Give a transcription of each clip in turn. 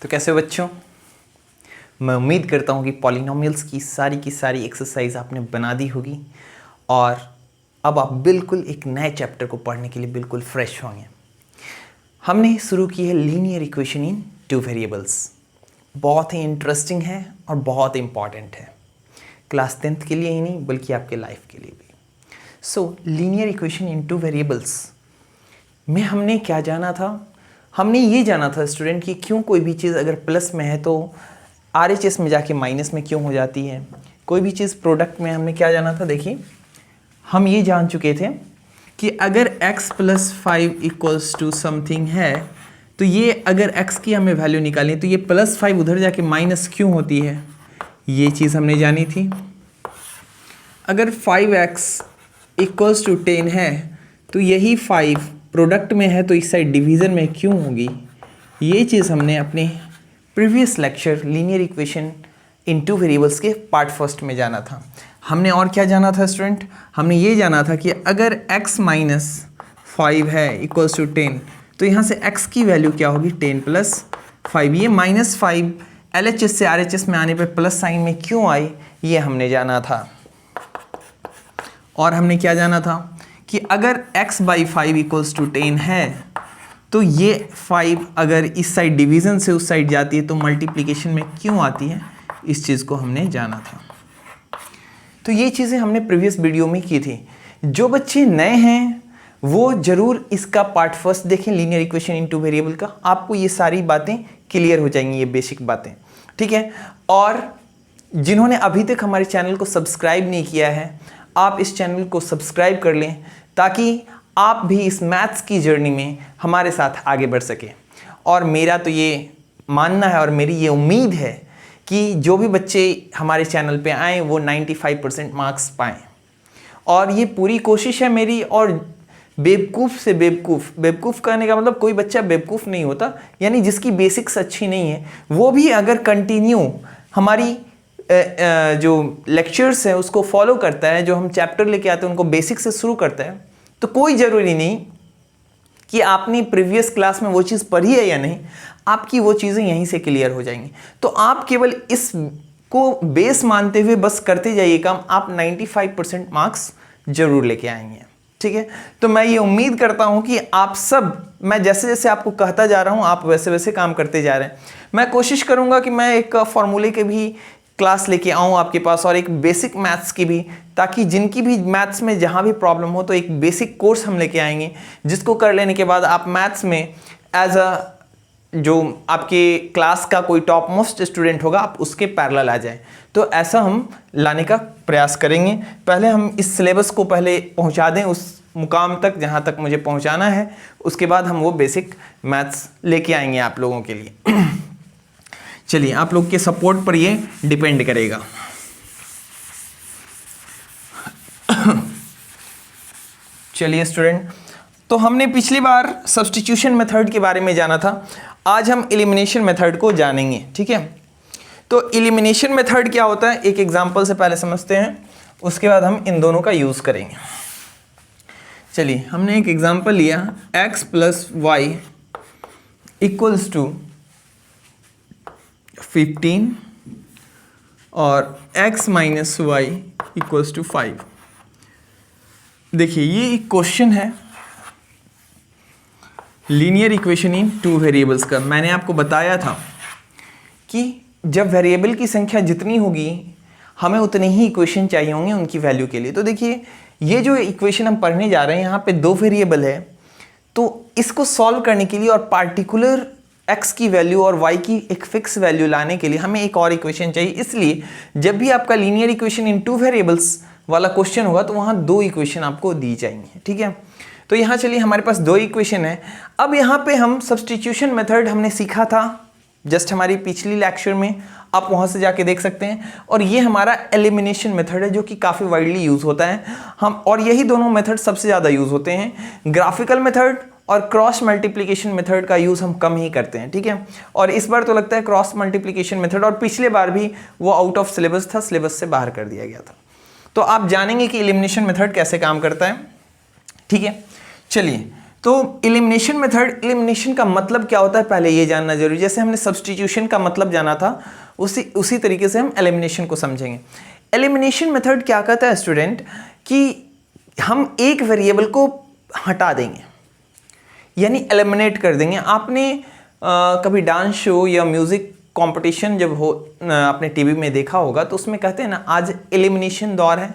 तो कैसे हो बच्चों? मैं उम्मीद करता हूँ कि पॉलिनोमियल्स की सारी एक्सरसाइज आपने बना दी होगी और अब आप बिल्कुल एक नए चैप्टर को पढ़ने के लिए बिल्कुल फ्रेश होंगे। हमने शुरू की है linear equation in two variables. बहुत ही इंटरेस्टिंग है और बहुत इंपॉर्टेंट है, क्लास 10th के लिए ही नहीं बल्कि आपके लाइफ के लिए भी। सो linear equation in two variables में हमने क्या जाना था? हमने ये जाना था स्टूडेंट कि क्यों कोई भी चीज़ अगर प्लस में है तो RHS में जाके माइनस में क्यों हो जाती है। कोई भी चीज़ प्रोडक्ट में हमने क्या जाना था? देखिए, हम ये जान चुके थे कि अगर x + 5 = समथिंग है तो ये अगर x की हमें वैल्यू निकालें तो ये +5 उधर जाके माइनस क्यों होती है, ये चीज़ हमने जानी थी। अगर 5x = 10 है तो यही 5 प्रोडक्ट में है तो इस साइड डिवीज़न में क्यों होगी, ये चीज़ हमने अपने previous lecture linear equation in two variables के पार्ट फर्स्ट में जाना था। हमने और क्या जाना था स्टूडेंट? हमने ये जाना था कि अगर x - 5 है = 10 तो यहाँ से x की वैल्यू क्या होगी? 10 + 5। ये -5 LHS से RHS में आने पे प्लस साइन में क्यों आई, ये हमने जाना था। और हमने क्या जाना था कि अगर x/5 = 10 है तो ये 5 अगर इस साइड डिवीज़न से उस साइड जाती है तो मल्टीप्लिकेशन में क्यों आती है, इस चीज़ को हमने जाना था। तो ये चीज़ें हमने प्रीवियस वीडियो में की थी। जो बच्चे नए हैं वो ज़रूर इसका पार्ट फर्स्ट देखें, linear equation in two variable का। आपको ये सारी बातें क्लियर हो जाएंगी, ये बेसिक बातें, ठीक है। और जिन्होंने अभी तक हमारे चैनल को सब्सक्राइब नहीं किया है, आप इस चैनल को सब्सक्राइब कर लें ताकि आप भी इस मैथ्स की जर्नी में हमारे साथ आगे बढ़ सकें। और मेरा तो ये मानना है और मेरी ये उम्मीद है कि जो भी बच्चे हमारे चैनल पे आएँ वो 95% मार्क्स पाएँ। और ये पूरी कोशिश है मेरी। और बेवकूफ़ से बेवकूफ़ कहने का मतलब कोई बच्चा बेवकूफ़ नहीं होता, यानी जिसकी बेसिक्स अच्छी नहीं है वो भी अगर कंटिन्यू हमारी जो लेक्चर्स हैं उसको फॉलो करता है, जो हम चैप्टर लेके आते हैं उनको बेसिक से शुरू करता है, तो कोई ज़रूरी नहीं कि आपने प्रीवियस क्लास में वो चीज़ पढ़ी है या नहीं, आपकी वो चीज़ें यहीं से क्लियर हो जाएंगी। तो आप केवल इस को बेस मानते हुए बस करते जाइए काम, आप 95% मार्क्स जरूर लेके आएंगे, ठीक है। तो मैं ये उम्मीद करता हूँ कि आप सब, मैं जैसे जैसे आपको कहता जा रहा हूँ आप वैसे वैसे काम करते जा रहे हैं। मैं कोशिश करूँगा कि मैं एक फॉर्मूले के भी क्लास लेके आऊँ आपके पास और एक बेसिक मैथ्स की भी, ताकि जिनकी भी मैथ्स में जहाँ भी प्रॉब्लम हो तो एक बेसिक कोर्स हम लेके आएंगे जिसको कर लेने के बाद आप मैथ्स में एज अ जो आपके क्लास का कोई टॉप मोस्ट स्टूडेंट होगा आप उसके पैरेलल आ जाएं। तो ऐसा हम लाने का प्रयास करेंगे। पहले हम इस सिलेबस को पहले पहुंचा दें उस मुकाम तक जहां तक मुझे पहुंचाना है, उसके बाद हम वो बेसिक मैथ्स लेके आएंगे आप लोगों के लिए। चलिए, आप लोग के सपोर्ट पर ये डिपेंड करेगा। चलिए स्टूडेंट, तो हमने पिछली बार सब्स्टिट्यूशन मेथड के बारे में जाना था, आज हम एलिमिनेशन मेथड को जानेंगे, ठीक है। तो एलिमिनेशन मेथड क्या होता है एक एग्जांपल से पहले समझते हैं, उसके बाद हम इन दोनों का यूज़ करेंगे। चलिए, हमने एक एग्जांपल लिया x + y = 15 और x - y = 5। देखिए, ये एक क्वेश्चन है linear equation in two variables का। मैंने आपको बताया था कि जब वेरिएबल की संख्या जितनी होगी हमें उतने ही इक्वेशन चाहिए होंगे उनकी वैल्यू के लिए। तो देखिए, ये जो इक्वेशन हम पढ़ने जा रहे हैं यहाँ पे 2 वेरिएबल है, तो इसको सॉल्व करने के लिए और पार्टिकुलर x की वैल्यू और y की एक फिक्स वैल्यू लाने के लिए हमें एक और इक्वेशन चाहिए। इसलिए जब भी आपका linear equation in two variables वाला क्वेश्चन होगा तो वहाँ 2 इक्वेशन आपको दी जाएंगे, ठीक है। तो यहाँ चलिए, हमारे पास 2 इक्वेशन है। अब यहाँ पे हम सब्स्टिट्यूशन मेथड हमने सीखा था जस्ट हमारी पिछली लेक्चर में, आप वहाँ से जाके देख सकते हैं। और ये हमारा एलिमिनेशन मेथड है जो कि काफ़ी वाइडली यूज़ होता है। हम और यही दोनों मेथड सबसे ज़्यादा यूज़ होते हैं। ग्राफिकल मेथड और क्रॉस मल्टीप्लिकेशन मेथड का यूज़ हम कम ही करते हैं, ठीक है। और इस बार तो लगता है क्रॉस मल्टीप्लिकेशन मेथड, और पिछले बार भी वो आउट ऑफ सिलेबस था, सिलेबस से बाहर कर दिया गया था। तो आप जानेंगे कि एलिमिनेशन मेथड कैसे काम करता है, ठीक है। चलिए, तो एलिमिनेशन मेथड, एलिमिनेशन का मतलब क्या होता है पहले ये जानना जरूरी। जैसे हमने सब्स्टिट्यूशन का मतलब जाना था, उसी तरीके से हम एलिमिनेशन को समझेंगे। एलिमिनेशन मेथड क्या कहता है स्टूडेंट कि हम एक वेरिएबल को हटा देंगे, यानी एलिमिनेट कर देंगे। आपने कभी डांस शो या म्यूजिक कंपटीशन जब हो आपने टीवी में देखा होगा, तो उसमें कहते हैं ना आज एलिमिनेशन दौर है,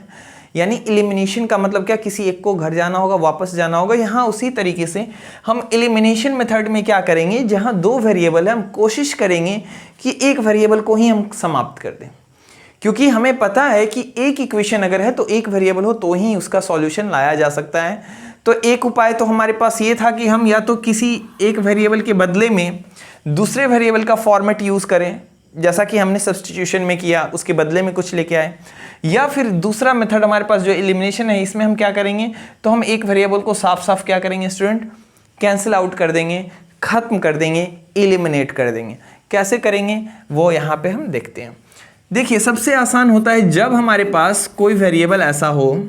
यानी एलिमिनेशन का मतलब क्या, किसी एक को घर जाना होगा, वापस जाना होगा। यहाँ उसी तरीके से हम एलिमिनेशन मेथड में क्या करेंगे, जहाँ दो वेरिएबल है हम कोशिश करेंगे कि एक वेरिएबल को ही हम समाप्त कर दें, क्योंकि हमें पता है कि एक इक्वेशन अगर है तो एक वेरिएबल हो तो ही उसका सॉल्यूशन लाया जा सकता है। तो एक उपाय तो हमारे पास ये था कि हम या तो किसी एक वेरिएबल के बदले में दूसरे वेरिएबल का फॉर्मेट यूज़ करें, जैसा कि हमने सब्स्टिट्यूशन में किया, उसके बदले में कुछ लेके आए, या फिर दूसरा मेथड हमारे पास जो एलिमिनेशन है, इसमें हम क्या करेंगे, तो हम एक वेरिएबल को साफ साफ क्या करेंगे स्टूडेंट, कैंसिल आउट कर देंगे, खत्म कर देंगे, एलिमिनेट कर देंगे। कैसे करेंगे वो यहाँ पे हम देखते हैं। देखिए सबसे आसान होता है जब हमारे पास कोई वेरिएबल ऐसा हो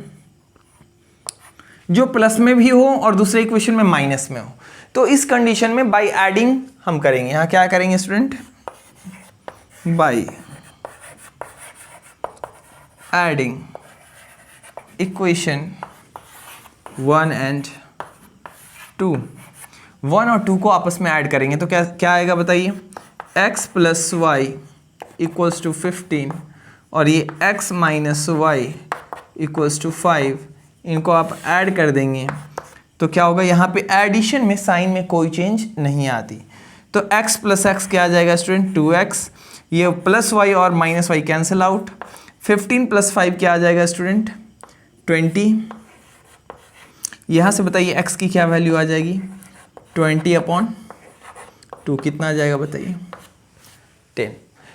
जो प्लस में भी हो और दूसरे इक्वेशन में माइनस में हो, तो इस कंडीशन में बाय एडिंग हम करेंगे। यहाँ क्या करेंगे student, by adding equation 1 and 2, 1 और 2 को आपस में ऐड करेंगे तो क्या आएगा बताइए, x plus y equals to 15 और ये x minus y equals to 5, इनको आप ऐड कर देंगे तो क्या होगा, यहाँ पे एडिशन में साइन में कोई चेंज नहीं आती। तो x प्लस एक्स क्या आ जाएगा स्टूडेंट, 2x, ये प्लस वाई और minus y cancel out. 15 plus 5 क्या आ जाएगा स्टूडेंट, 20। यहाँ से बताइए x की क्या वैल्यू आ जाएगी, 20/2, कितना आ जाएगा बताइए, 10।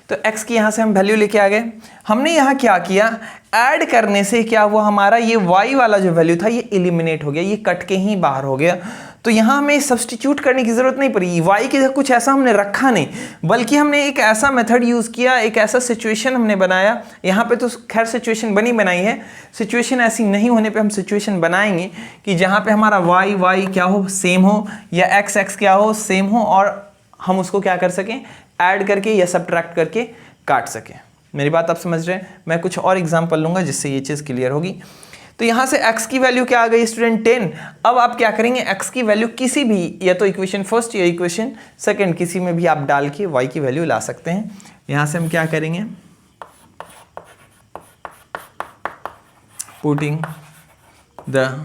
तो x की यहाँ से हम वैल्यू लेके आ गए। हमने यहाँ क्या किया, ऐड करने से क्या हुआ, हमारा ये y वाला जो वैल्यू था ये एलिमिनेट हो गया, ये कट के ही बाहर हो गया। तो यहाँ हमें सब्स्टिट्यूट करने की ज़रूरत नहीं पड़ी, y की जगह कुछ ऐसा हमने रखा नहीं, बल्कि हमने एक ऐसा मेथड यूज़ किया, एक ऐसा सिचुएशन हमने बनाया। यहाँ पे तो खैर सिचुएशन बनाई है, सिचुएशन ऐसी नहीं होने पे हम सिचुएशन बनाएंगे कि जहाँ पे हमारा y क्या हो, सेम हो, या x क्या हो, सेम हो, और हम उसको क्या कर सकें, ऐड करके या सब्ट्रैक्ट करके काट सकें। मेरी बात आप समझ रहे हैं। मैं कुछ और एग्जांपल लूँगा जिससे ये चीज़ क्लियर होगी। तो यहाँ से x की वैल्यू क्या आ गई स्टूडेंट, 10। अब आप क्या करेंगे, x की वैल्यू किसी भी, या तो इक्वेशन फर्स्ट या इक्वेशन सेकंड, किसी में भी आप डाल के y की वैल्यू ला सकते हैं। यहाँ से हम क्या करेंगे, putting the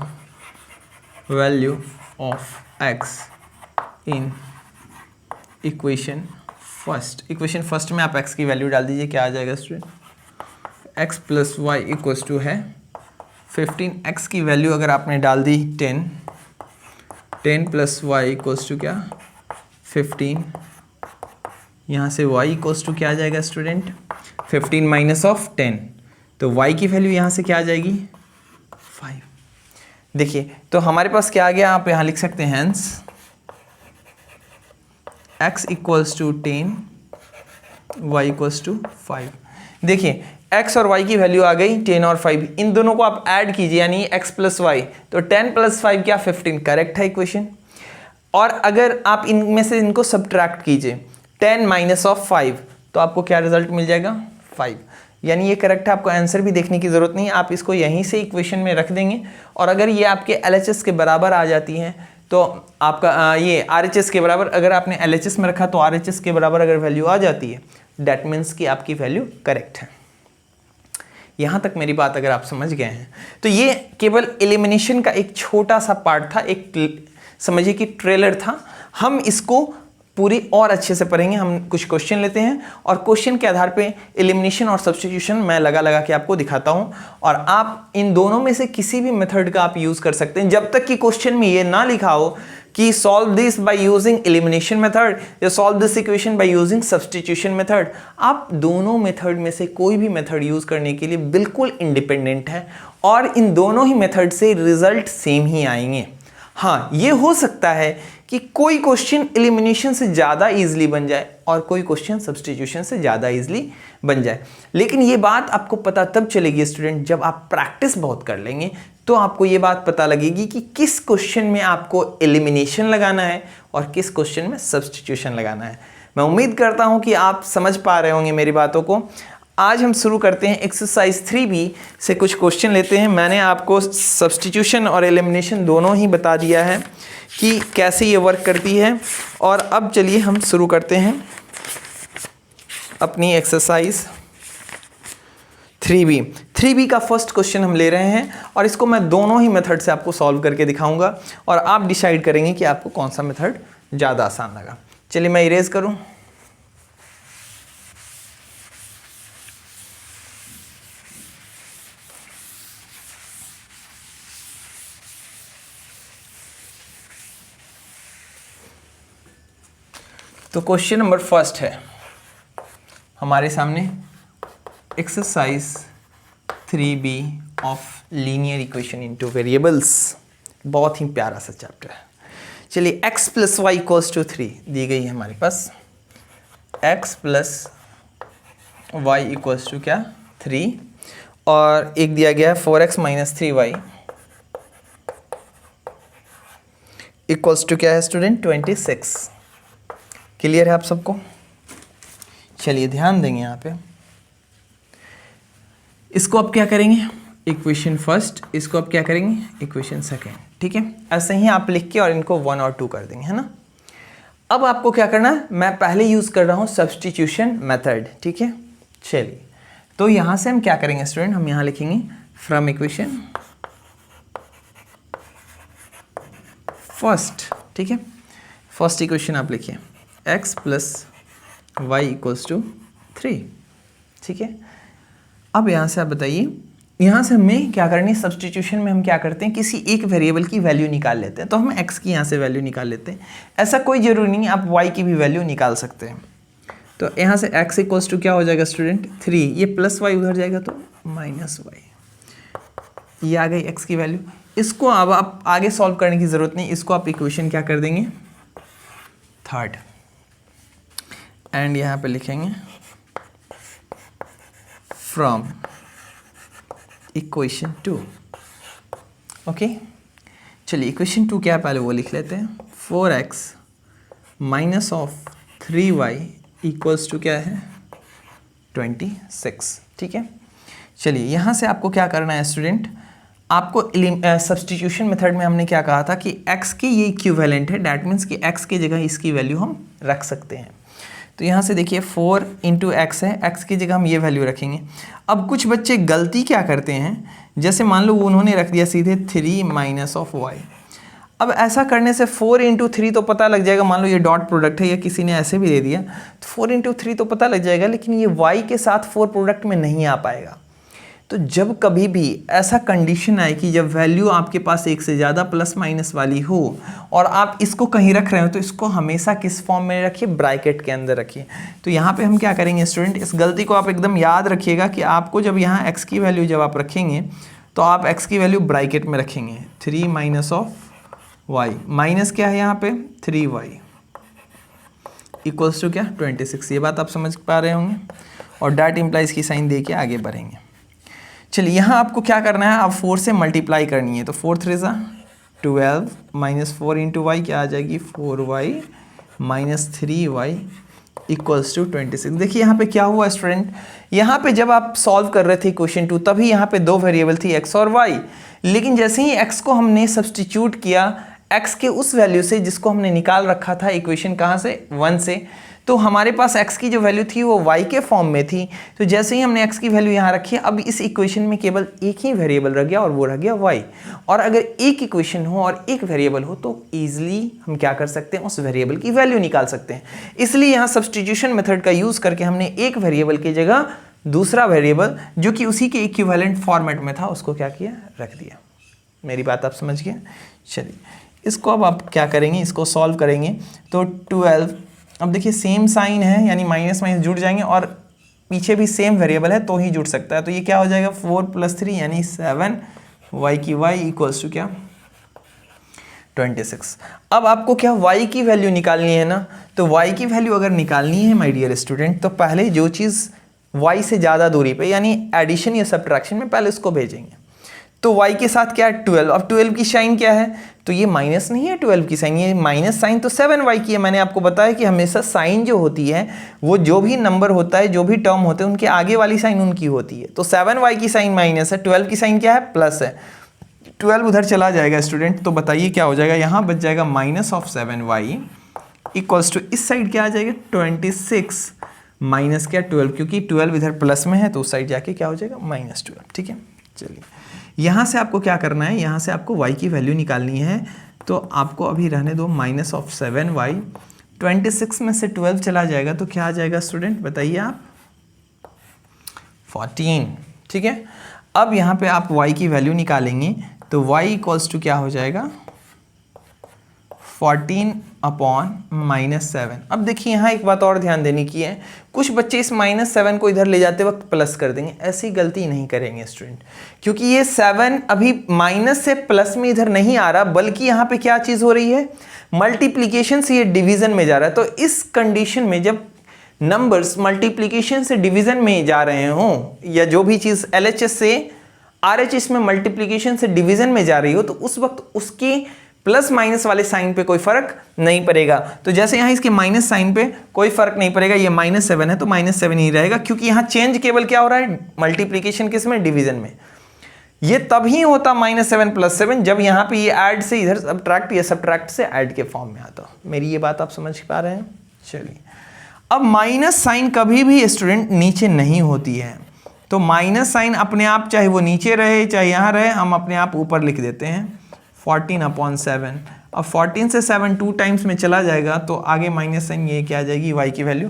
value of x in equation first में आप x की वैल्यू डाल दीजिए, क्या आ जाएगा student, x plus y equals to है 15। x की वैल्यू अगर आपने डाल दी 10 प्लस वाई इक्वल्स टू क्या, 15। यहाँ से y इक्वल्स टू क्या आ जाएगा स्टूडेंट, 15 माइनस ऑफ 10, तो y की वैल्यू यहाँ से क्या आ जाएगी, 5। देखिए तो हमारे पास क्या आ गया, आप यहाँ लिख सकते हैं hence x equals to 10, y equals to 5। देखिए x और y की वैल्यू आ गई 10 और 5, इन दोनों को आप ऐड कीजिए, यानी x प्लस वाई, तो 10 प्लस 5 क्या, 15, करेक्ट है इक्वेशन। और अगर आप इनमें से इनको सब्ट्रैक्ट कीजिए, 10 माइनस ऑफ 5, तो आपको क्या रिजल्ट मिल जाएगा, 5, यानी ये करेक्ट है। आपको आंसर भी देखने की ज़रूरत नहीं है, आप इसको यहीं से इक्वेशन में रख देंगे, और अगर ये आपके LHS के बराबर आ जाती है तो आपका ये RHS के बराबर, अगर आपने LHS में रखा तो RHS के बराबर अगर वैल्यू आ जाती है, डैट मीन्स कि आपकी वैल्यू करेक्ट है। यहाँ तक मेरी बात अगर आप समझ गए हैं, तो ये केवल एलिमिनेशन का एक छोटा सा पार्ट था, एक समझिए कि ट्रेलर था। हम इसको पूरी और अच्छे से पढ़ेंगे। हम कुछ क्वेश्चन लेते हैं और क्वेश्चन के आधार पे एलिमिनेशन और सब्स्टिट्यूशन मैं लगा के आपको दिखाता हूं, और आप इन दोनों में से किसी भी मेथड का आप यूज कर सकते हैं, जब तक कि क्वेश्चन में ये ना लिखा हो कि solve this by using elimination method या solve this equation by using substitution method. आप दोनों मेथड में से कोई भी मेथड यूज करने के लिए बिल्कुल इंडिपेंडेंट है, और इन दोनों ही मेथड से रिजल्ट सेम ही आएंगे। हाँ, ये हो सकता है कि कोई क्वेश्चन एलिमिनेशन से ज़्यादा इजीली बन जाए और कोई क्वेश्चन सब्स्टिट्यूशन से ज़्यादा इजीली बन जाए। लेकिन ये बात आपको पता तब चलेगी स्टूडेंट जब आप प्रैक्टिस बहुत कर लेंगे, तो आपको ये बात पता लगेगी कि किस क्वेश्चन में आपको एलिमिनेशन लगाना है और किस क्वेश्चन में सब्स्टिट्यूशन लगाना है। मैं उम्मीद करता हूँ कि आप समझ पा रहे होंगे मेरी बातों को। आज हम शुरू करते हैं एक्सरसाइज 3B से कुछ क्वेश्चन लेते हैं। मैंने आपको सब्स्टिट्यूशन और एलिमिनेशन दोनों ही बता दिया है कि कैसे ये वर्क करती है। और अब चलिए हम शुरू करते हैं अपनी एक्सरसाइज 3B का फर्स्ट क्वेश्चन हम ले रहे हैं और इसको मैं दोनों ही मेथड से आपको सॉल्व करके दिखाऊंगा और आप डिसाइड करेंगे कि आपको कौन सा मेथड ज़्यादा आसान लगा। चलिए मैं इरेज करूं। तो क्वेश्चन नंबर फर्स्ट है हमारे सामने, exercise 3B of linear equation into variables. बहुत ही प्यारा सा चैप्टर है। चलिए x + y = 3 दी गई है हमारे पास। x + y = क्या 3 और एक दिया गया है 4x - 3y = क्या है स्टूडेंट 26। क्लियर है आप सबको? चलिए ध्यान देंगे यहाँ पे। इसको आप क्या करेंगे, इक्वेशन फर्स्ट, इसको आप क्या करेंगे इक्वेशन सेकेंड, ठीक है। ऐसे ही आप लिख के और इनको 1 और 2 कर देंगे, है ना। अब आपको क्या करना है, मैं पहले यूज कर रहा हूँ सब्स्टिट्यूशन मेथड, ठीक है। चलिए तो यहाँ से हम क्या करेंगे स्टूडेंट, हम यहाँ लिखेंगे फ्रॉम इक्वेशन फर्स्ट, ठीक है। फर्स्ट इक्वेशन आप लिखिए x + y = 3, ठीक है। अब यहाँ से आप बताइए, यहाँ से हमें क्या करनी है, सब्स्टिट्यूशन में हम क्या करते हैं, किसी एक वेरिएबल की वैल्यू निकाल लेते हैं। तो हम x की यहाँ से वैल्यू निकाल लेते हैं। ऐसा कोई जरूरी नहीं, आप y की भी वैल्यू निकाल सकते हैं। तो यहाँ से x = क्या हो जाएगा स्टूडेंट 3, ये +y उधर जाएगा तो -y, ये आ गई x की वैल्यू। इसको अब आप आगे सॉल्व करने की ज़रूरत नहीं, इसको आप इक्वेशन क्या कर देंगे थर्ड, एंड यहाँ पे लिखेंगे फ्रॉम इक्वेशन 2, ओके। चलिए इक्वेशन 2 क्या है पहले वो लिख लेते हैं। 4x - 3y = क्या है 26, ठीक है। चलिए यहाँ से आपको क्या करना है स्टूडेंट, आपको सब्स्टिट्यूशन मेथड में हमने क्या कहा था कि x के ये इक्विवेलेंट है, डैट मीन्स कि x की जगह इसकी वैल्यू हम रख सकते हैं। तो यहाँ से देखिए 4 × x है, x की जगह हम ये वैल्यू रखेंगे। अब कुछ बच्चे गलती क्या करते हैं, जैसे मान लो उन्होंने रख दिया सीधे 3 - y। अब ऐसा करने से 4 × 3 तो पता लग जाएगा, मान लो ये डॉट प्रोडक्ट है या किसी ने ऐसे भी दे दिया, तो 4 × 3 तो पता लग जाएगा, लेकिन ये y के साथ 4 प्रोडक्ट में नहीं आ पाएगा। तो जब कभी भी ऐसा कंडीशन आए कि जब वैल्यू आपके पास एक से ज़्यादा ± वाली हो और आप इसको कहीं रख रहे हो, तो इसको हमेशा किस फॉर्म में रखिए, ब्रैकेट के अंदर रखिए। तो यहाँ पे हम क्या करेंगे स्टूडेंट, इस गलती को आप एकदम याद रखिएगा कि आपको जब यहाँ x की वैल्यू जब आप रखेंगे तो आप x की वैल्यू ब्रैकेट में रखेंगे। 3 - y, माइनस क्या है यहाँ पे 3y = क्या 26। ये बात आप समझ पा रहे होंगे और डैट इम्प्लाइज की साइन दे के आगे बढ़ेंगे। चलिए यहाँ आपको क्या करना है, आप 4 से मल्टीप्लाई करनी है। तो 4 × 3 = 12 -4 × y क्या आ जाएगी 4y - 3y = 26। देखिए यहाँ पे क्या हुआ स्टूडेंट, यहाँ पे जब आप सॉल्व कर रहे थे क्वेश्चन 2 तभी यहाँ पे 2 वेरिएबल थी x और y, लेकिन जैसे ही x को हमने सब्स्टिट्यूट किया x के उस वैल्यू से जिसको हमने निकाल रखा था इक्वेशन कहाँ से 1 से, तो हमारे पास x की जो वैल्यू थी वो y के फॉर्म में थी। तो जैसे ही हमने x की वैल्यू यहाँ रखी, अब इस इक्वेशन में केवल एक ही वेरिएबल रह गया और वो रह गया y। और अगर एक इक्वेशन हो और एक वेरिएबल हो तो ईजिली हम क्या कर सकते हैं, उस वेरिएबल की वैल्यू निकाल सकते हैं। इसलिए यहाँ सब्स्टिट्यूशन मेथड का यूज़ करके हमने एक वेरिएबल की जगह दूसरा वेरिएबल जो कि उसी के इक्विवेलेंट फॉर्मेट में था उसको क्या किया, रख दिया। मेरी बात आप समझ गए। चलिए इसको अब आप क्या करेंगे, इसको सॉल्व करेंगे। तो 12, अब देखिए सेम साइन है यानी माइनस माइनस जुड़ जाएंगे और पीछे भी सेम वेरिएबल है तो ही जुड़ सकता है। तो ये क्या हो जाएगा 4 + 3 यानी 7 y की y = क्या 26। अब आपको क्या y की वैल्यू निकालनी है ना, तो y की वैल्यू अगर निकालनी है माय डियर स्टूडेंट, तो पहले जो चीज़ y से ज़्यादा दूरी पे यानी एडिशन या सब्ट्रैक्शन में पहले उसको भेजेंगे। तो y के साथ क्या है 12, अब 12 की साइन क्या है, तो ये माइनस नहीं है 12 की साइन, ये माइनस साइन तो 7y की है। मैंने आपको बताया कि हमेशा साइन जो होती है वो जो भी नंबर होता है, जो भी टर्म होते हैं, उनके आगे वाली साइन उनकी होती है। तो 7y की साइन माइनस है, 12 की साइन क्या है प्लस है, 12 उधर चला जाएगा स्टूडेंट, तो बताइए क्या हो जाएगा, यहाँ बच जाएगा minus of 7y equals to इस साइड क्या आ जाएगा 26 माइनस क्या 12, क्योंकि 12 इधर प्लस में है तो उस साइड जाके क्या हो जाएगा -12। ठीक है, चलिए यहाँ से आपको क्या करना है, यहाँ से आपको y की वैल्यू निकालनी है। तो आपको अभी रहने दो माइनस ऑफ 7y, 26 में से 12 चला जाएगा तो क्या आ जाएगा स्टूडेंट बताइए आप 14। ठीक है, अब यहाँ पे आप y की वैल्यू निकालेंगे तो y इक्वल्स टू क्या हो जाएगा 14 अपॉन -7। अब देखिए यहाँ एक बात और ध्यान देने की है, कुछ बच्चे इस -7 को इधर ले जाते वक्त प्लस कर देंगे, ऐसी गलती नहीं करेंगे स्टूडेंट, क्योंकि ये 7 अभी माइनस से प्लस में इधर नहीं आ रहा, बल्कि यहाँ पे क्या चीज़ हो रही है मल्टीप्लिकेशन से ये डिवीज़न में जा रहा है। तो इस कंडीशन में जब नंबर्स मल्टीप्लिकेशन से डिवीज़न में जा रहे हों, या जो भी चीज़ LHS से RHS में मल्टीप्लिकेशन से डिवीज़न में जा रही हो, तो उस वक्त उसकी प्लस माइनस वाले साइन पे कोई फर्क नहीं पड़ेगा। तो जैसे यहाँ इसके माइनस साइन पे कोई फर्क नहीं पड़ेगा, ये -7 है तो -7 ही रहेगा, क्योंकि यहाँ चेंज केवल क्या हो रहा है मल्टीप्लिकेशन किस में डिवीजन में। ये तभी होता -7 + 7 जब यहाँ पे ये ऐड से इधर सब्ट्रैक्ट या सब्ट्रैक्ट से ऐड के फॉर्म में आता। मेरी ये बात आप समझ पा रहे हैं। चलिए, अब माइनस साइन कभी भी स्टूडेंट नीचे नहीं होती है, तो माइनस साइन अपने आप चाहे वो नीचे रहे चाहे यहाँ रहे, हम अपने आप ऊपर लिख देते हैं 14/7। अब 14 से 7 2 टाइम्स में चला जाएगा तो आगे माइनस साइन, ये क्या आ जाएगी y की वैल्यू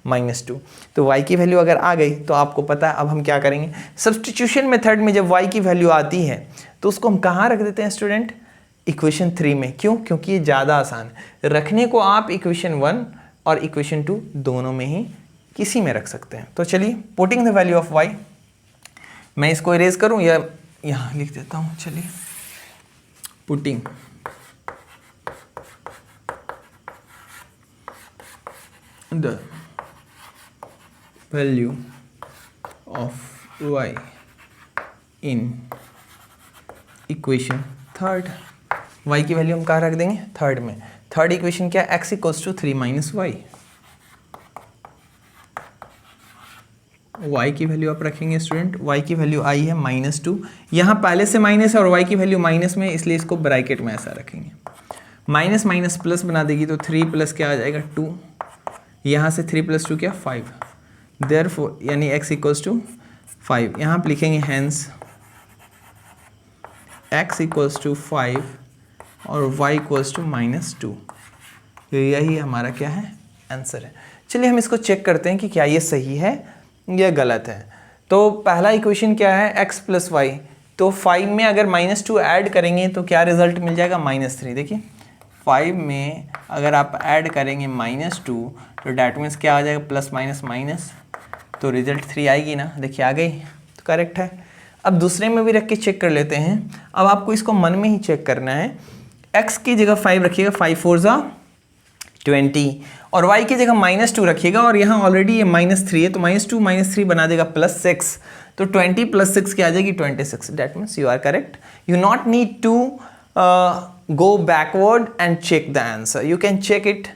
-2। तो y की वैल्यू अगर आ गई तो आपको पता है अब हम क्या करेंगे, सब्स्टिट्यूशन मेथड में जब y की वैल्यू आती है तो उसको हम कहाँ रख देते हैं स्टूडेंट, इक्वेशन 3 में। क्यों? क्योंकि ये ज़्यादा आसान है रखने को, आप इक्वेशन 1 और इक्वेशन 2 दोनों में ही किसी में रख सकते हैं। तो चलिए, putting the value of y, मैं इसको इरेज करूँ या यहाँ लिख देता हूँ। चलिए, putting the value of y in equation third. y की वैल्यू हम कहाँ रख देंगे, थर्ड में। थर्ड इक्वेशन क्या है, x = 3 - y। y की वैल्यू आप रखेंगे स्टूडेंट, y की वैल्यू आई है -2, यहाँ पहले से माइनस है और y की वैल्यू माइनस में, इसलिए इसको ब्रैकेट में ऐसा रखेंगे। माइनस माइनस प्लस बना देगी तो 3 प्लस क्या आ जाएगा 2, यहाँ से 3 + 2 क्या 5, देयरफॉर यानी x = 5। यहाँ आप लिखेंगे हैंस x = 5 और y = -2। तो यही हमारा क्या है, आंसर है। चलिए हम इसको चेक करते हैं कि क्या ये सही है या गलत है। तो पहला इक्वेशन क्या है, x + y, तो 5 में अगर -2 ऐड करेंगे तो क्या रिजल्ट मिल जाएगा -3। देखिए 5 में अगर आप ऐड करेंगे -2 तो डैट मीन्स क्या आ जाएगा, प्लस माइनस माइनस, तो रिजल्ट 3 आएगी ना। देखिए आ गई, तो करेक्ट है। अब दूसरे में भी रख के चेक कर लेते हैं। अब आपको इसको मन में ही चेक करना है, x की जगह 5 रखिएगा, 5 4 ज़ा 20, और y की जगह -2 रखिएगा, और यहाँ ऑलरेडी ये -3 है तो -2 -3 बना देगा +6, तो 20 + 6 क्या आ जाएगी 26। That means you are correct. You not need to go backward and check the answer. You can check it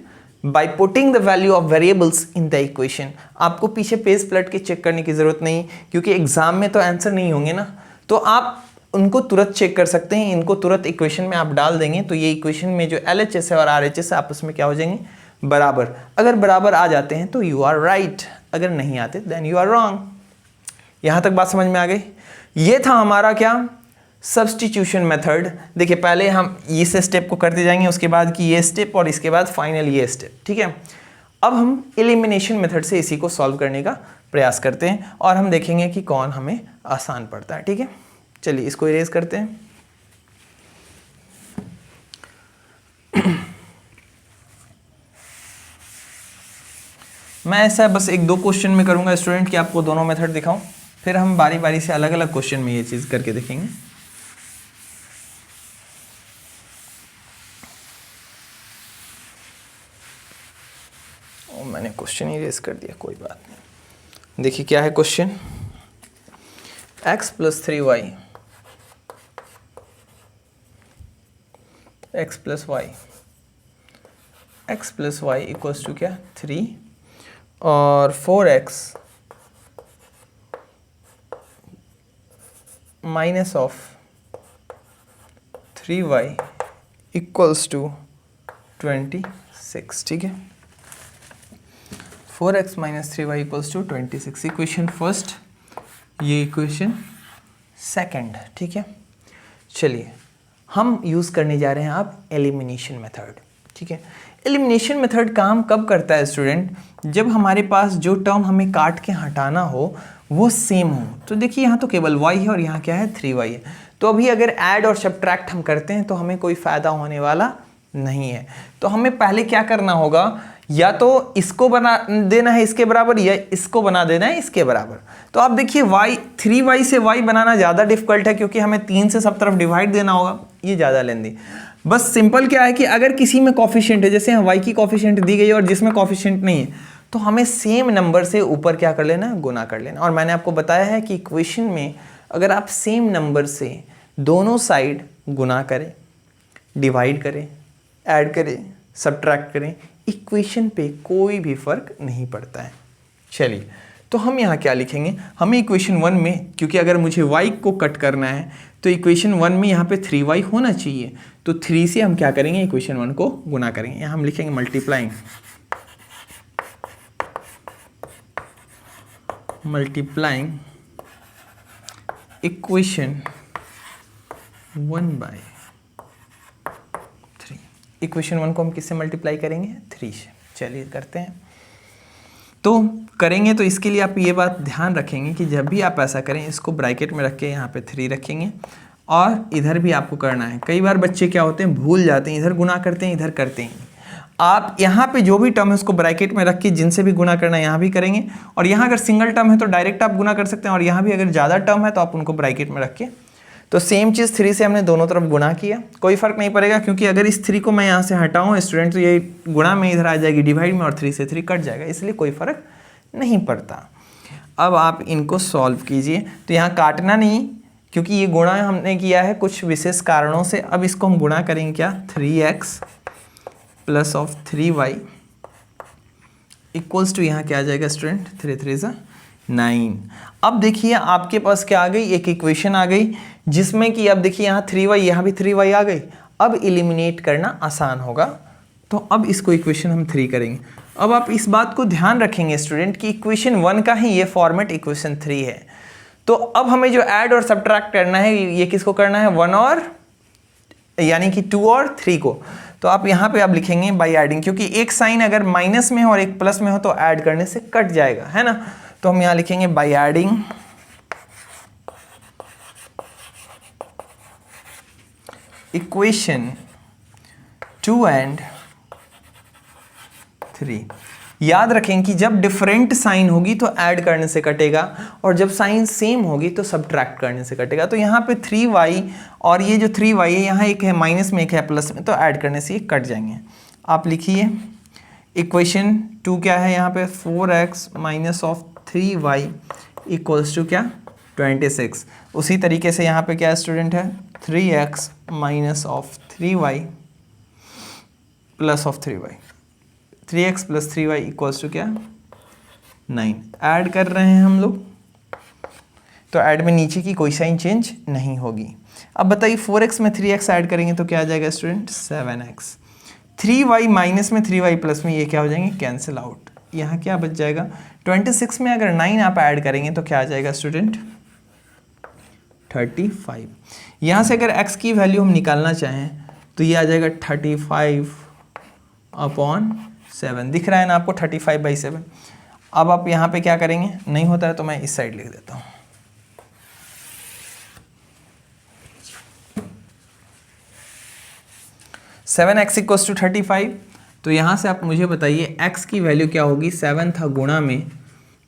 by putting the value of variables in the equation. आपको पीछे पेज पलट के चेक करने की ज़रूरत नहीं, क्योंकि एग्जाम में तो आंसर नहीं होंगे ना, तो आप उनको तुरंत चेक कर सकते हैं। इनको तुरंत इक्वेशन में आप डाल देंगे तो ये इक्वेशन में जो LHS है और RHS है आपस में क्या हो जाएंगे, बराबर। अगर बराबर आ जाते हैं तो यू आर राइट, अगर नहीं आते देन यू आर रॉन्ग। यहाँ तक बात समझ में आ गई। ये था हमारा क्या, सब्स्टिट्यूशन मेथड। देखिए पहले हम इस स्टेप को करते जाएंगे, उसके बाद की ये स्टेप, और इसके बाद फाइनल ये स्टेप। ठीक है, अब हम एलिमिनेशन मेथड से इसी को सॉल्व करने का प्रयास करते हैं और हम देखेंगे कि कौन हमें आसान पड़ता है। ठीक है, चलिए इसको इरेज करते हैं। मैं ऐसा बस 1-2 क्वेश्चन में करूंगा स्टूडेंट कि आपको दोनों मेथड दिखाऊं, फिर हम बारी बारी से अलग अलग क्वेश्चन में ये चीज़ करके देखेंगे। मैंने क्वेश्चन ही रेज कर दिया, कोई बात नहीं। देखिए क्या है question, x plus 3y x plus y equals to क्या 3 और 4x minus of 3y equals to 26। ठीक है, 4x minus 3y equals to 26, equation first, ये इक्वेशन सेकंड। ठीक है, चलिए हम यूज़ करने जा रहे हैं आप एलिमिनेशन मेथड। ठीक है, एलिमिनेशन मेथड काम कब करता है स्टूडेंट, जब हमारे पास जो टर्म हमें काट के हटाना हो वो सेम हो। तो देखिए यहाँ तो केवल y है और यहाँ क्या है 3y है, तो अभी अगर ऐड और सब्ट्रैक्ट हम करते हैं तो हमें कोई फ़ायदा होने वाला नहीं है। तो हमें पहले क्या करना होगा, या तो इसको बना देना है इसके बराबर या इसको बना देना है इसके बराबर। तो आप देखिए y 3y से y बनाना ज़्यादा डिफिकल्ट है क्योंकि हमें 3 से सब तरफ डिवाइड देना होगा, ये ज़्यादा लेंदी। बस सिंपल क्या है कि अगर किसी में कॉफिशिएंट है, जैसे y की कॉफिशिएंट दी गई है और जिसमें कॉफिशिएंट नहीं है, तो हमें सेम नंबर से ऊपर क्या कर लेना है, गुना कर लेना। और मैंने आपको बताया है कि इक्वेशन में अगर आप सेम नंबर से दोनों साइड गुना करें, डिवाइड करें, ऐड करें, सब्ट्रैक्ट करें, इक्वेशन पे कोई भी फर्क नहीं पड़ता है। चलिए तो हम यहाँ क्या लिखेंगे, हमें इक्वेशन 1 में, क्योंकि अगर मुझे y को कट करना है तो इक्वेशन 1 में यहाँ पे 3y होना चाहिए, तो 3 से हम क्या करेंगे, इक्वेशन 1 को गुना करेंगे। यहाँ हम लिखेंगे मल्टीप्लाइंग इक्वेशन 1 बाय 3। इक्वेशन 1 को हम किससे मल्टीप्लाई करेंगे, 3 से। चलिए करते हैं। तो करेंगे तो इसके लिए आप ये बात ध्यान रखेंगे कि जब भी आप ऐसा करें, इसको ब्रैकेट में रख के यहाँ पे 3 रखेंगे और इधर भी आपको करना है। कई बार बच्चे क्या होते हैं, भूल जाते हैं, इधर गुना करते हैं, इधर करते हैं। आप यहाँ पे जो भी टर्म है उसको ब्रैकेट में रख के जिनसे भी गुना करना है यहाँ भी करेंगे, और यहाँ अगर सिंगल टर्म है तो डायरेक्ट आप गुना कर सकते हैं, और यहाँ भी अगर ज़्यादा टर्म है तो आप उनको ब्रैकेट में रख के, तो सेम चीज़ 3 से हमने दोनों तरफ गुना किया, कोई फर्क नहीं पड़ेगा, क्योंकि अगर इस 3 को मैं यहाँ से हटाऊँ स्टूडेंट तो ये गुणा में इधर आ जाएगी डिवाइड में, और 3 से 3 कट जाएगा, इसलिए कोई फर्क नहीं पड़ता। अब आप इनको सॉल्व कीजिए। तो यहाँ काटना नहीं, क्योंकि ये गुणा हमने किया है कुछ विशेष कारणों से। अब इसको हम गुणा करेंगे क्या, 3x plus of 3y equals to, यहाँ क्या आ जाएगा स्टूडेंट, 3 3 9। अब देखिए आपके पास क्या आ गई, एक इक्वेशन आ गई जिसमें कि अब देखिए यहाँ 3y, यहाँ भी 3y आ गई। अब एलिमिनेट करना आसान होगा, तो अब इसको इक्वेशन हम 3 करेंगे। अब आप इस बात को ध्यान रखेंगे स्टूडेंट कि इक्वेशन 1 का ही ये फॉर्मेट इक्वेशन 3 है। तो अब हमें जो ऐड और सब्ट्रैक्ट करना है, ये किसको करना है, 1 और यानी कि 2 और 3 को। तो आप यहाँ पे आप लिखेंगे बाई एडिंग, क्योंकि एक साइन अगर माइनस में हो और एक प्लस में हो तो ऐड करने से कट जाएगा, है ना। तो हम यहाँ लिखेंगे बाई एडिंग इक्वेशन 2 एंड 3। याद रखें कि जब डिफरेंट साइन होगी तो ऐड करने से कटेगा, और जब साइन सेम होगी तो सब्ट्रैक्ट करने से कटेगा। तो यहाँ पे 3y और ये जो 3y है, यहाँ एक है माइनस में, एक है प्लस में, तो ऐड करने से ये कट जाएंगे। आप लिखिए इक्वेशन 2 क्या है, यहाँ पे 4x minus of 3y equals to क्या, 26। उसी तरीके से यहाँ पे क्या स्टूडेंट है, 3x minus of 3y plus of 3y, 3x plus 3y equals to क्या, 9। ऐड कर रहे हैं हम लोग, तो ऐड में नीचे की कोई साइन चेंज नहीं होगी। अब बताइए 4x में 3x ऐड करेंगे तो क्या आ जाएगा स्टूडेंट, 7x। 3y माइनस में 3y प्लस में ये क्या हो जाएंगे, कैंसिल आउट। यहाँ क्या बच जाएगा, 26 में अगर 9 आप ऐड करेंगे तो क्या आ जाएगा स्टूडेंट, 35। यहाँ से अगर x की वैल्यू हम निकालना चाहें तो ये आ जाएगा 35/7। दिख रहा है ना आपको, 35/7। अब आप यहाँ पे क्या करेंगे, नहीं होता है तो मैं इस साइड लिख देता हूँ। Seven x equals to 35। तो यहाँ से आप मुझे बताइए x की वैल्यू क्या होगी, 7 था गुणा में,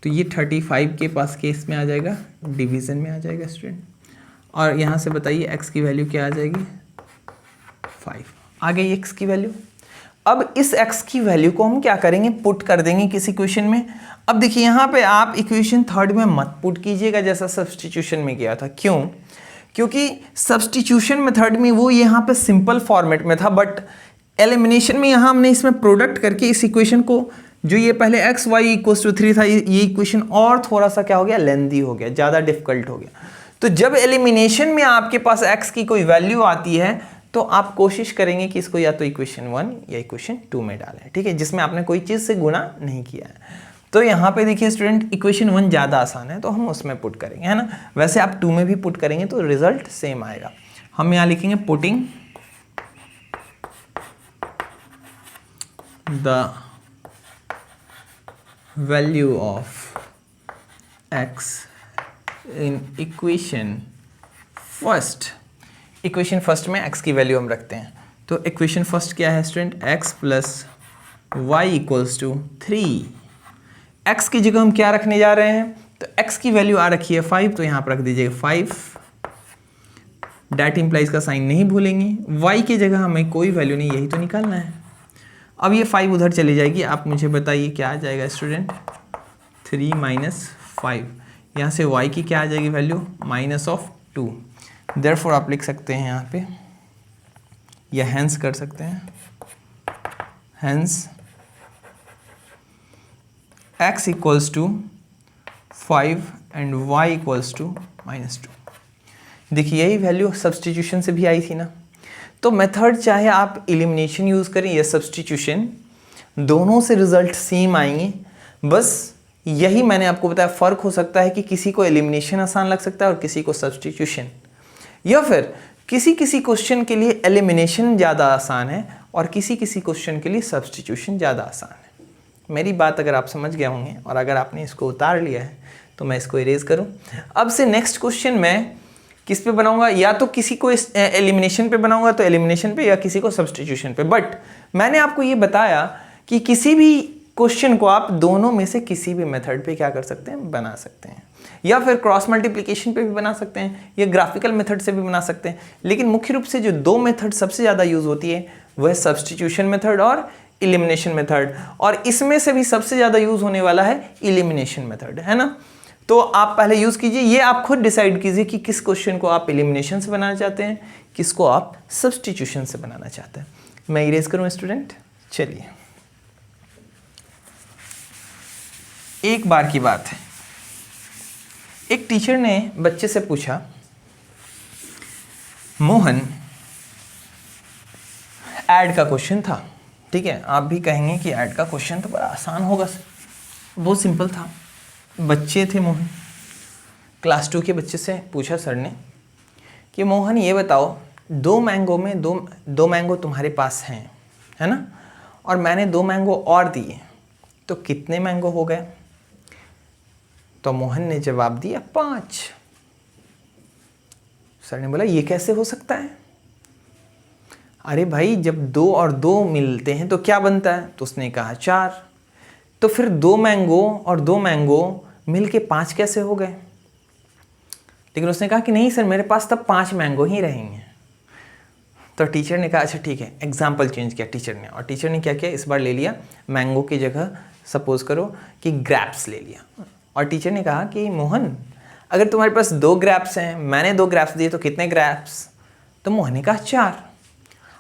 तो ये 35 के पास केस में आ जाएगा, डिवीज़न में आ जाएगा स्टूडेंट। और यहाँ से बताइए x की वैल्यू क्या आ जाएगी, 5 आ गई x की वैल्यू। अब इस x की वैल्यू को हम क्या करेंगे, पुट कर देंगे किस इक्वेशन में। अब देखिए यहाँ पे आप इक्वेशन थर्ड में मत पुट कीजिएगा जैसा सब्स्टिट्यूशन में किया था। क्यों? क्योंकि सब्स्टिट्यूशन मेथड में वो यहाँ पे सिंपल फॉर्मेट में था, बट एलिमिनेशन में यहाँ हमने इसमें प्रोडक्ट करके इस इक्वेशन को, जो ये पहले एक्स वाई इक्वल्स टू 3 था, ये इक्वेशन और थोड़ा सा क्या हो गया, लेंदी हो गया, ज़्यादा डिफिकल्ट हो गया। तो जब एलिमिनेशन में आपके पास x की कोई वैल्यू आती है तो आप कोशिश करेंगे कि इसको या तो इक्वेशन 1 या इक्वेशन 2 में डालें, ठीक है, जिसमें आपने कोई चीज़ से गुणा नहीं किया है। तो यहाँ पे देखिए स्टूडेंट, इक्वेशन 1 ज़्यादा आसान है तो हम उसमें पुट करेंगे, है ना। वैसे आप 2 में भी पुट करेंगे तो रिजल्ट सेम आएगा। हम यहाँ लिखेंगे putting the value of x in equation first. Equation first में x की वैल्यू हम रखते हैं, तो इक्वेशन फर्स्ट क्या है student, x plus y equals to 3। x की जगह हम क्या रखने जा रहे हैं, तो x की वैल्यू आ रखी है 5, तो यहाँ पर रख दीजिएगा 5। डैट इम्प्लाइज का साइन नहीं भूलेंगे, y की जगह हमें कोई वैल्यू नहीं, यही तो निकालना है। अब ये 5 उधर चली जाएगी, आप मुझे बताइए क्या आ जाएगा स्टूडेंट, 3 माइनस 5। यहाँ से y की क्या आ जाएगी वैल्यू, -2। देयरफॉर आप लिख सकते हैं यहाँ पे, या हेंस कर सकते हैं, hence x equals to 5 and y equals to -2। देखिए यही वैल्यू सब्स्टिट्यूशन से भी आई थी ना। तो मेथड चाहे आप एलिमिनेशन यूज़ करें या सब्स्टिट्यूशन, दोनों से रिजल्ट सेम आएंगे। बस यही मैंने आपको बताया, फ़र्क हो सकता है कि किसी को एलिमिनेशन आसान लग सकता है और किसी को सब्स्टिट्यूशन, या फिर किसी किसी क्वेश्चन के लिए एलिमिनेशन ज़्यादा आसान है और किसी किसी क्वेश्चन के लिए सब्स्टिट्यूशन ज़्यादा आसान है। मेरी बात अगर आप समझ गए होंगे और अगर आपने इसको उतार लिया है तो मैं इसको इरेज करूँ। अब से नेक्स्ट क्वेश्चन मैं किस पे बनाऊंगा, या तो किसी को एलिमिनेशन पे बनाऊंगा तो एलिमिनेशन पे, या किसी को सब्स्टिट्यूशन पे। बट मैंने आपको ये बताया कि किसी भी क्वेश्चन को आप दोनों में से किसी भी मेथड पे क्या कर सकते हैं, बना सकते हैं, या फिर क्रॉस मल्टीप्लिकेशन पे भी बना सकते हैं, या ग्राफिकल मेथड से भी बना सकते हैं। लेकिन मुख्य रूप से जो दो मेथड सबसे ज़्यादा यूज़ होती है वह है सब्स्टिट्यूशन मेथड और एलिमिनेशन मेथड, और इसमें से भी सबसे ज़्यादा यूज़ होने वाला है एलिमिनेशन मेथड, है ना। तो आप पहले यूज़ कीजिए, ये आप खुद डिसाइड कीजिए कि किस क्वेश्चन को आप एलिमिनेशन से बनाना चाहते हैं, किसको आप सब्स्टिट्यूशन से बनाना चाहते हैं। मैं इरेज करूँ स्टूडेंट, चलिए। एक बार की बात है, एक टीचर ने बच्चे से पूछा, मोहन, ऐड का क्वेश्चन था, ठीक है, आप भी कहेंगे कि ऐड का क्वेश्चन तो बड़ा आसान होगा सर, बहुत सिंपल था। बच्चे थे मोहन, क्लास 2 के बच्चे से पूछा सर ने कि मोहन ये बताओ, दो मैंगो में दो मैंगो तुम्हारे पास हैं, है ना, और मैंने 2 मैंगो और दिए, तो कितने मैंगो हो गए। तो मोहन ने जवाब दिया 5। सर ने बोला ये कैसे हो सकता है। अरे भाई, जब 2 और 2 मिलते हैं तो क्या बनता है, तो उसने कहा 4। तो फिर 2 मैंगो और 2 मैंगो मिलके 5 कैसे हो गए। लेकिन उसने कहा कि नहीं सर, मेरे पास तब 5 मैंगो ही रहेंगे। तो टीचर ने कहा अच्छा ठीक है, एग्जाम्पल चेंज किया टीचर ने, और टीचर ने क्या किया, इस बार ले लिया मैंगो की जगह सपोज करो कि ग्रैप्स ले लिया, और टीचर ने कहा कि मोहन, अगर तुम्हारे पास 2 ग्रैप्स हैं, मैंने 2 ग्रैप्स दिए, तो कितने ग्रैप्स। तो मोहन ने कहा 4।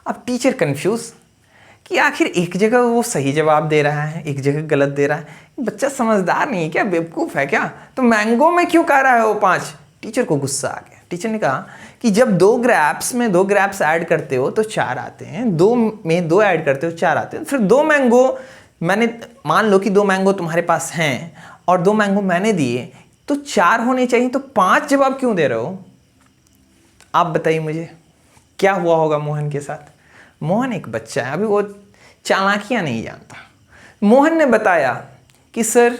अब टीचर कंफ्यूज कि आखिर एक जगह वो सही जवाब दे रहा है, एक जगह गलत दे रहा है, बच्चा समझदार नहीं है क्या, बेवकूफ़ है क्या, तो मैंगो में क्यों कह रहा है वो 5। टीचर को गुस्सा आ गया। टीचर ने कहा कि जब 2 ग्रैप्स में 2 ग्रैप्स ऐड करते हो तो 4 आते हैं, 2 में 2 ऐड करते हो 4 आते हैं, फिर 2 मैंगो मैंने, मान लो कि 2 मैंगो तुम्हारे पास हैं और 2 मैंगो मैंने दिए, तो 4 होने चाहिए, तो 5 जवाब क्यों दे रहे हो। आप बताइए मुझे क्या हुआ होगा मोहन के साथ। मोहन एक बच्चा है, अभी वो चालाकियाँ नहीं जानता। मोहन ने बताया कि सर,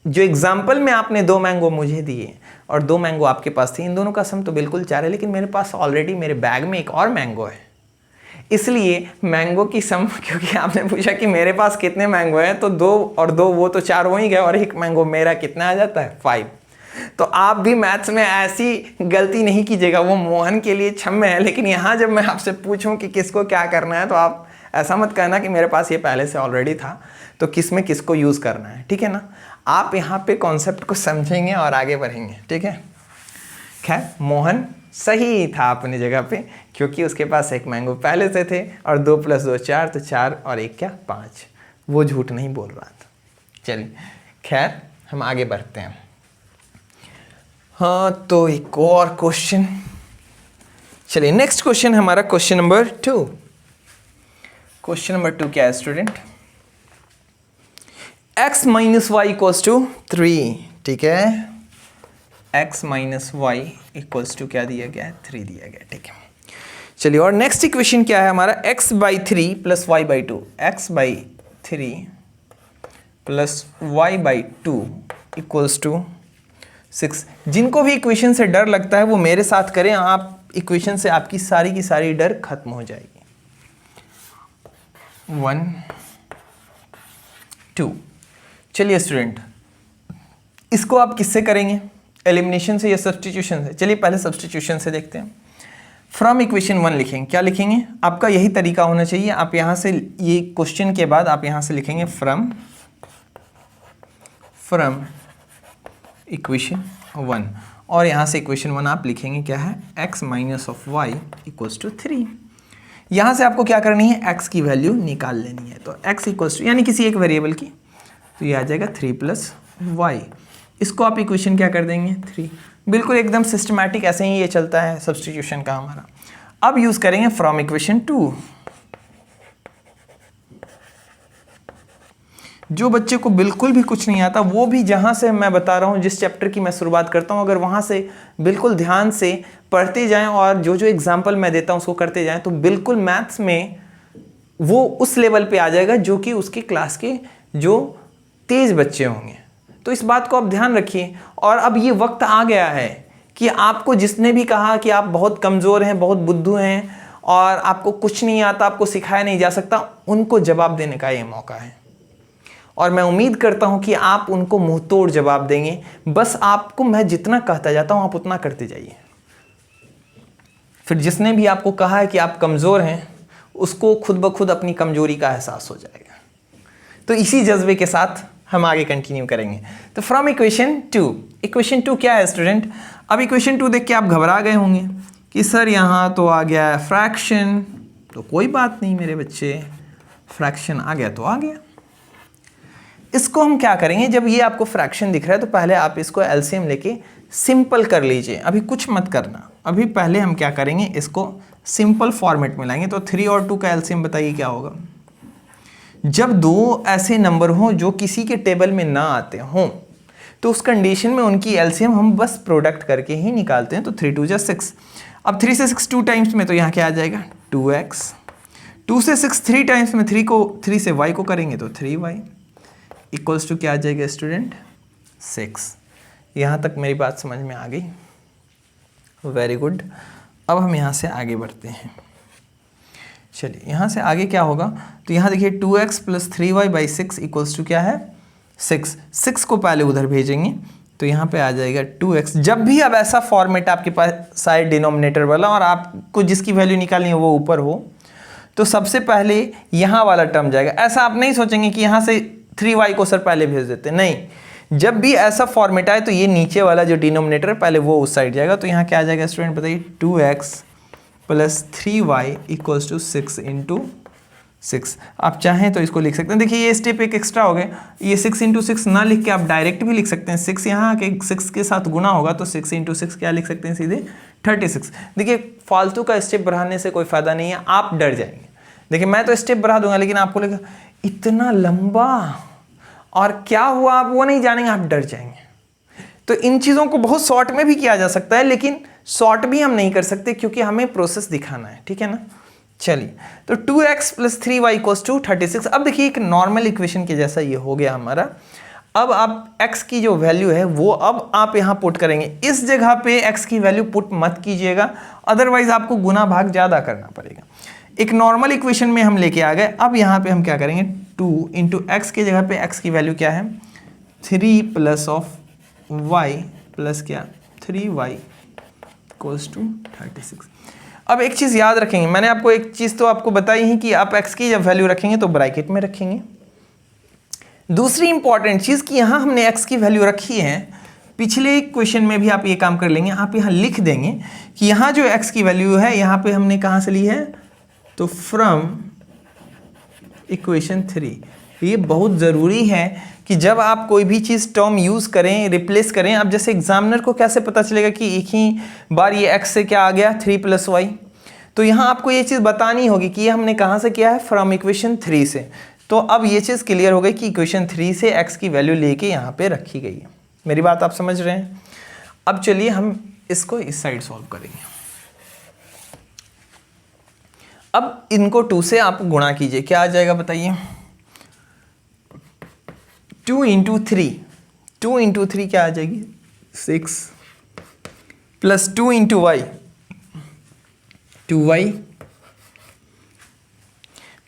जो एग्जाम्पल में आपने 2 मैंगो मुझे दिए और 2 मैंगो आपके पास थे, इन दोनों का सम तो बिल्कुल 4 है, लेकिन मेरे पास ऑलरेडी मेरे बैग में एक और मैंगो है, इसलिए मैंगो की सम, क्योंकि आपने पूछा कि मेरे पास कितने मैंगो हैं, तो 2 और 2 वो तो 4 हो ही गए, और एक मैंगो मेरा कितना आ जाता है 5। तो आप भी मैथ्स में ऐसी गलती नहीं कीजिएगा, वो मोहन के लिए क्षम्य है, लेकिन यहाँ जब मैं आपसे पूछूं कि किसको क्या करना है तो आप ऐसा मत कहना कि मेरे पास ये पहले से ऑलरेडी था तो किस में किसको यूज़ करना है, ठीक है ना। आप यहाँ पे कॉन्सेप्ट को समझेंगे और आगे बढ़ेंगे, ठीक है। खैर मोहन सही था अपनी जगह पे, क्योंकि उसके पास एक मैंगो पहले से थे और 2 + 2 4, तो 4 और 1 क्या 5, वो झूठ नहीं बोल रहा था। चलिए खैर हम आगे बढ़ते हैं। हाँ तो एक और क्वेश्चन, चलिए नेक्स्ट क्वेश्चन हमारा क्वेश्चन नंबर 2। क्वेश्चन नंबर 2 क्या है स्टूडेंट, x - y = 3, ठीक है। x - y = क्या दिया गया है, 3 दिया गया, ठीक है। चलिए और नेक्स्ट इक्वेशन क्या है हमारा, x/3 + y/2, x/3 + y/2 = 6। जिनको भी इक्वेशन से डर लगता है वो मेरे साथ करें, आप इक्वेशन से आपकी सारी की सारी डर खत्म हो जाएगी। 1 2। चलिए स्टूडेंट, इसको आप किससे करेंगे, एलिमिनेशन से या सब्स्टिट्यूशन से? चलिए पहले सब्स्टिट्यूशन से देखते हैं। फ्रॉम इक्वेशन 1 लिखेंगे, क्या लिखेंगे, आपका यही तरीका होना चाहिए। आप यहाँ से ये क्वेश्चन के बाद आप यहाँ से लिखेंगे फ्रॉम इक्वेशन 1, और यहाँ से इक्वेशन 1 आप लिखेंगे क्या है, x - y = 3। यहाँ से आपको क्या करनी है, x की वैल्यू निकाल लेनी है। तो x = यानी किसी एक वेरिएबल की, तो ये आ जाएगा 3 + y। इसको आप इक्वेशन क्या कर देंगे, 3। बिल्कुल एकदम सिस्टमैटिक ऐसे ही ये चलता है सब्स्टिट्यूशन का हमारा। अब यूज़ करेंगे फ्रॉम इक्वेशन 2। जो बच्चे को बिल्कुल भी कुछ नहीं आता, वो भी जहाँ से मैं बता रहा हूँ, जिस चैप्टर की मैं शुरुआत करता हूँ, अगर वहाँ से बिल्कुल ध्यान से पढ़ते जाएं और जो जो एग्जाम्पल मैं देता हूँ उसको करते जाएं, तो बिल्कुल मैथ्स में वो उस लेवल पे आ जाएगा जो कि उसकी क्लास के जो तेज बच्चे होंगे। तो इस बात को आप ध्यान रखिए। और अब ये वक्त आ गया है कि आपको जिसने भी कहा कि आप बहुत कमज़ोर हैं, बहुत बुद्धू हैं और आपको कुछ नहीं आता, आपको सिखाया नहीं जा सकता, उनको जवाब देने का ये मौका है। और मैं उम्मीद करता हूं कि आप उनको मुंह तोड़ जवाब देंगे। बस आपको मैं जितना कहता जाता हूं आप उतना करते जाइए। फिर जिसने भी आपको कहा है कि आप कमज़ोर हैं, उसको खुद ब खुद अपनी कमजोरी का एहसास हो जाएगा। तो इसी जज्बे के साथ हम आगे कंटिन्यू करेंगे। तो फ्रॉम इक्वेशन 2, इक्वेशन 2 क्या है स्टूडेंट? अब इक्वेशन 2 देख के आप घबरा गए होंगे कि सर यहाँ तो आ गया है फ्रैक्शन। तो कोई बात नहीं मेरे बच्चे, फ्रैक्शन आ गया तो आ गया। इसको हम क्या करेंगे, जब ये आपको फ्रैक्शन दिख रहा है तो पहले आप इसको एलसीएम लेके सिंपल कर लीजिए। अभी कुछ मत करना, अभी पहले हम क्या करेंगे, इसको सिंपल फॉर्मेट में लाएंगे। तो 3 और 2 का एलसीएम बताइए क्या होगा। जब दो ऐसे नंबर हों जो किसी के टेबल में ना आते हों, तो उस कंडीशन में उनकी एलसीएम हम बस प्रोडक्ट करके ही निकालते हैं। तो 3 2 6। अब 3 से 6 2 टाइम्स में, तो यहाँ क्या आ जाएगा 2x। 2 से 6 3 टाइम्स में, 3 से y को करेंगे तो 3y इक्वल्स टू क्या आ जाएगा स्टूडेंट 6। यहाँ तक मेरी बात समझ में आ गई? Very good. अब हम यहाँ से आगे बढ़ते हैं। चलिए यहाँ से आगे क्या होगा, तो यहाँ देखिए 2x + 3y / 6 इक्वल्स टू क्या है 6। 6 को पहले उधर भेजेंगे तो यहाँ पे आ जाएगा 2x। जब भी अब ऐसा फॉर्मेट आपके पास साइड डिनोमिनेटर वाला और आपको जिसकी वैल्यू निकालनी है वो ऊपर हो, तो सबसे पहले यहाँ वाला टर्म जाएगा। ऐसा आप नहीं सोचेंगे कि यहाँ से 3y को सर पहले भेज देते, नहीं। जब भी ऐसा फॉर्मेट आए तो ये नीचे वाला जो डिनोमिनेटर है पहले वो उस साइड जाएगा। तो यहाँ क्या आ जाएगा स्टूडेंट बताइए, 2x + 3y = 6 × 6। आप चाहें तो इसको लिख सकते हैं। देखिए ये स्टेप एक एक्स्ट्रा हो गया, ये 6 × 6 ना लिख के आप डायरेक्ट भी लिख सकते हैं। 6 यहाँ के 6 के साथ गुना होगा तो 6 × 6 क्या लिख सकते हैं सीधे 36। देखिए फालतू का स्टेप बढ़ाने से कोई फायदा नहीं है, आप डर जाएंगे। देखिए मैं तो स्टेप बढ़ा दूंगा, लेकिन आपको लगेगा इतना लंबा और क्या हुआ आप वो नहीं जानेंगे, आप डर जाएंगे। तो इन चीज़ों को बहुत शॉर्ट में भी किया जा सकता है, लेकिन शॉर्ट भी हम नहीं कर सकते क्योंकि हमें प्रोसेस दिखाना है, ठीक है ना। चलिए तो 2x + 3y = 36। अब देखिए एक नॉर्मल इक्वेशन के जैसा ये हो गया हमारा। अब आप x की जो वैल्यू है वो अब आप यहाँ पुट करेंगे। इस जगह पे x की वैल्यू पुट मत कीजिएगा, अदरवाइज आपको गुना भाग ज़्यादा करना पड़ेगा। एक नॉर्मल इक्वेशन में हम लेके आ गए। अब यहाँ पे हम क्या करेंगे, 2 × x के जगह पे x की वैल्यू क्या है 3 + y + क्या 3y = 36। अब एक चीज़ याद रखेंगे, मैंने आपको एक चीज़ तो आपको बताई ही कि आप x की जब वैल्यू रखेंगे तो ब्रैकेट में रखेंगे। दूसरी इंपॉर्टेंट चीज़ कि यहाँ हमने x की वैल्यू रखी है, पिछले क्वेश्चन में भी आप ये काम कर लेंगे, आप यहाँ लिख देंगे कि यहाँ जो x की वैल्यू है यहाँ पे हमने कहाँ से ली है, तो फ्रॉम इक्वेशन 3। ये बहुत ज़रूरी है कि जब आप कोई भी चीज़ टर्म यूज़ करें, रिप्लेस करें, अब जैसे एग्जामिनर को कैसे पता चलेगा कि एक ही बार ये x से क्या आ गया 3 + y, तो यहाँ आपको ये चीज़ बतानी होगी कि ये हमने कहाँ से किया है, फ्रॉम इक्वेशन 3 से। तो अब ये चीज़ क्लियर हो गई कि इक्वेशन 3 से x की वैल्यू लेके यहाँ पे रखी गई है। मेरी बात आप समझ रहे हैं? अब चलिए हम इसको इस साइड सॉल्व करेंगे। अब इनको 2 से आप गुणा कीजिए, क्या आ जाएगा बताइए? 2 × 3, 2 × 3 क्या आ जाएगी? 6 प्लस 2 × y, 2y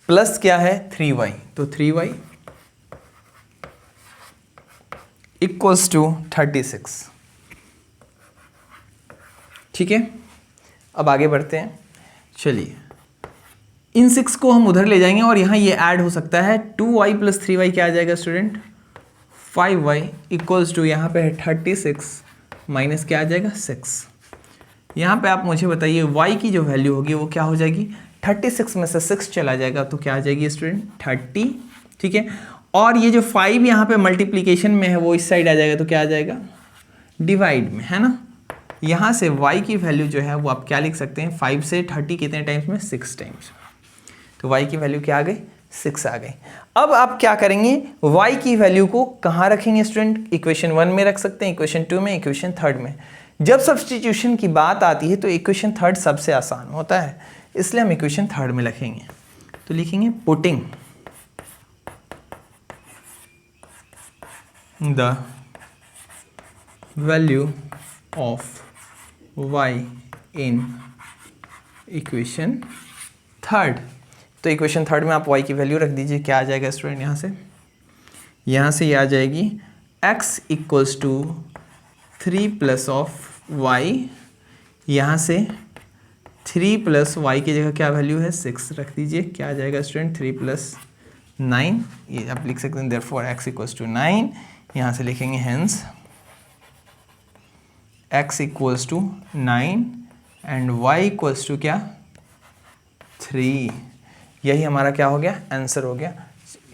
प्लस क्या है 3y, तो 3y इक्वल्स टू 36। ठीक है, अब आगे बढ़ते हैं। चलिए इन 6 को हम उधर ले जाएंगे और यहाँ ये ऐड हो सकता है। 2y + 3y क्या आ जाएगा स्टूडेंट? 5y इक्वल्स टू यहाँ पे है 36 माइनस क्या आ जाएगा 6। यहाँ पे आप मुझे बताइए y की जो वैल्यू होगी वो क्या हो जाएगी? 36 में से 6 चला जाएगा तो क्या आ जाएगी स्टूडेंट? 30। ठीक है, और ये जो 5 यहाँ पे मल्टीप्लीकेशन में है वो इस साइड आ जाएगा तो क्या आ जाएगा? डिवाइड में, है ना। यहाँ से y की वैल्यू जो है वो आप क्या लिख सकते हैं? 5 से 30 कितने टाइम्स में? 6 टाइम्स। तो y की वैल्यू क्या आ गई? 6 आ गई। अब आप क्या करेंगे? y की वैल्यू को कहाँ रखेंगे स्टूडेंट? इक्वेशन 1 में रख सकते हैं, इक्वेशन 2 में, इक्वेशन 3 में। जब सब्स्टिट्यूशन की बात आती है तो इक्वेशन 3 सबसे आसान होता है, इसलिए हम इक्वेशन 3 में लिखेंगे। तो लिखेंगे putting the value of y in equation 3। तो इक्वेशन 3 में आप y की वैल्यू रख दीजिए, क्या आ जाएगा स्टूडेंट? यहाँ से ये आ जाएगी x इक्वल्स टू 3 + y, यहाँ से 3 + y की जगह क्या वैल्यू है? 6 रख दीजिए, क्या आ जाएगा स्टूडेंट? 3 + 9, ये आप लिख सकते हैं देयरफॉर x इक्वल्स टू 9। यहाँ से लिखेंगे hence x equals to 9 and y equals to क्या? 3। यही हमारा क्या हो गया? आंसर हो गया।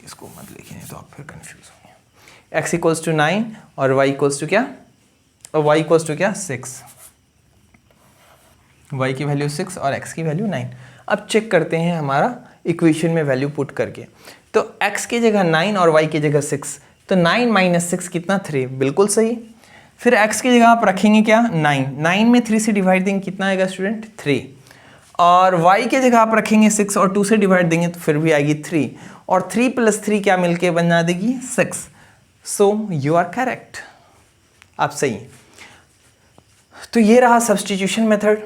इसको मत लिखिए नहीं तो आप फिर कंफ्यूज होंगे। x इक्वल्स टू 9 और y इक्वल्स टू क्या? और y इक्वल्स टू क्या? 6। y की वैल्यू 6 और x की वैल्यू 9। अब चेक करते हैं हमारा इक्वेशन में वैल्यू पुट करके। तो x की जगह 9 और y की जगह 6, तो 9 - 6 कितना? 3। बिल्कुल सही। फिर x की जगह आप रखेंगे क्या? 9। 9 में 3 से डिवाइड देंगे, कितना आएगा स्टूडेंट? 3। और y की जगह आप रखेंगे 6 और 2 से डिवाइड देंगे तो फिर भी आएगी 3, और 3 + 3 क्या मिलके बना देगी? 6। सो यू आर करेक्ट, आप सही। तो ये रहा सब्स्टिट्यूशन मेथड।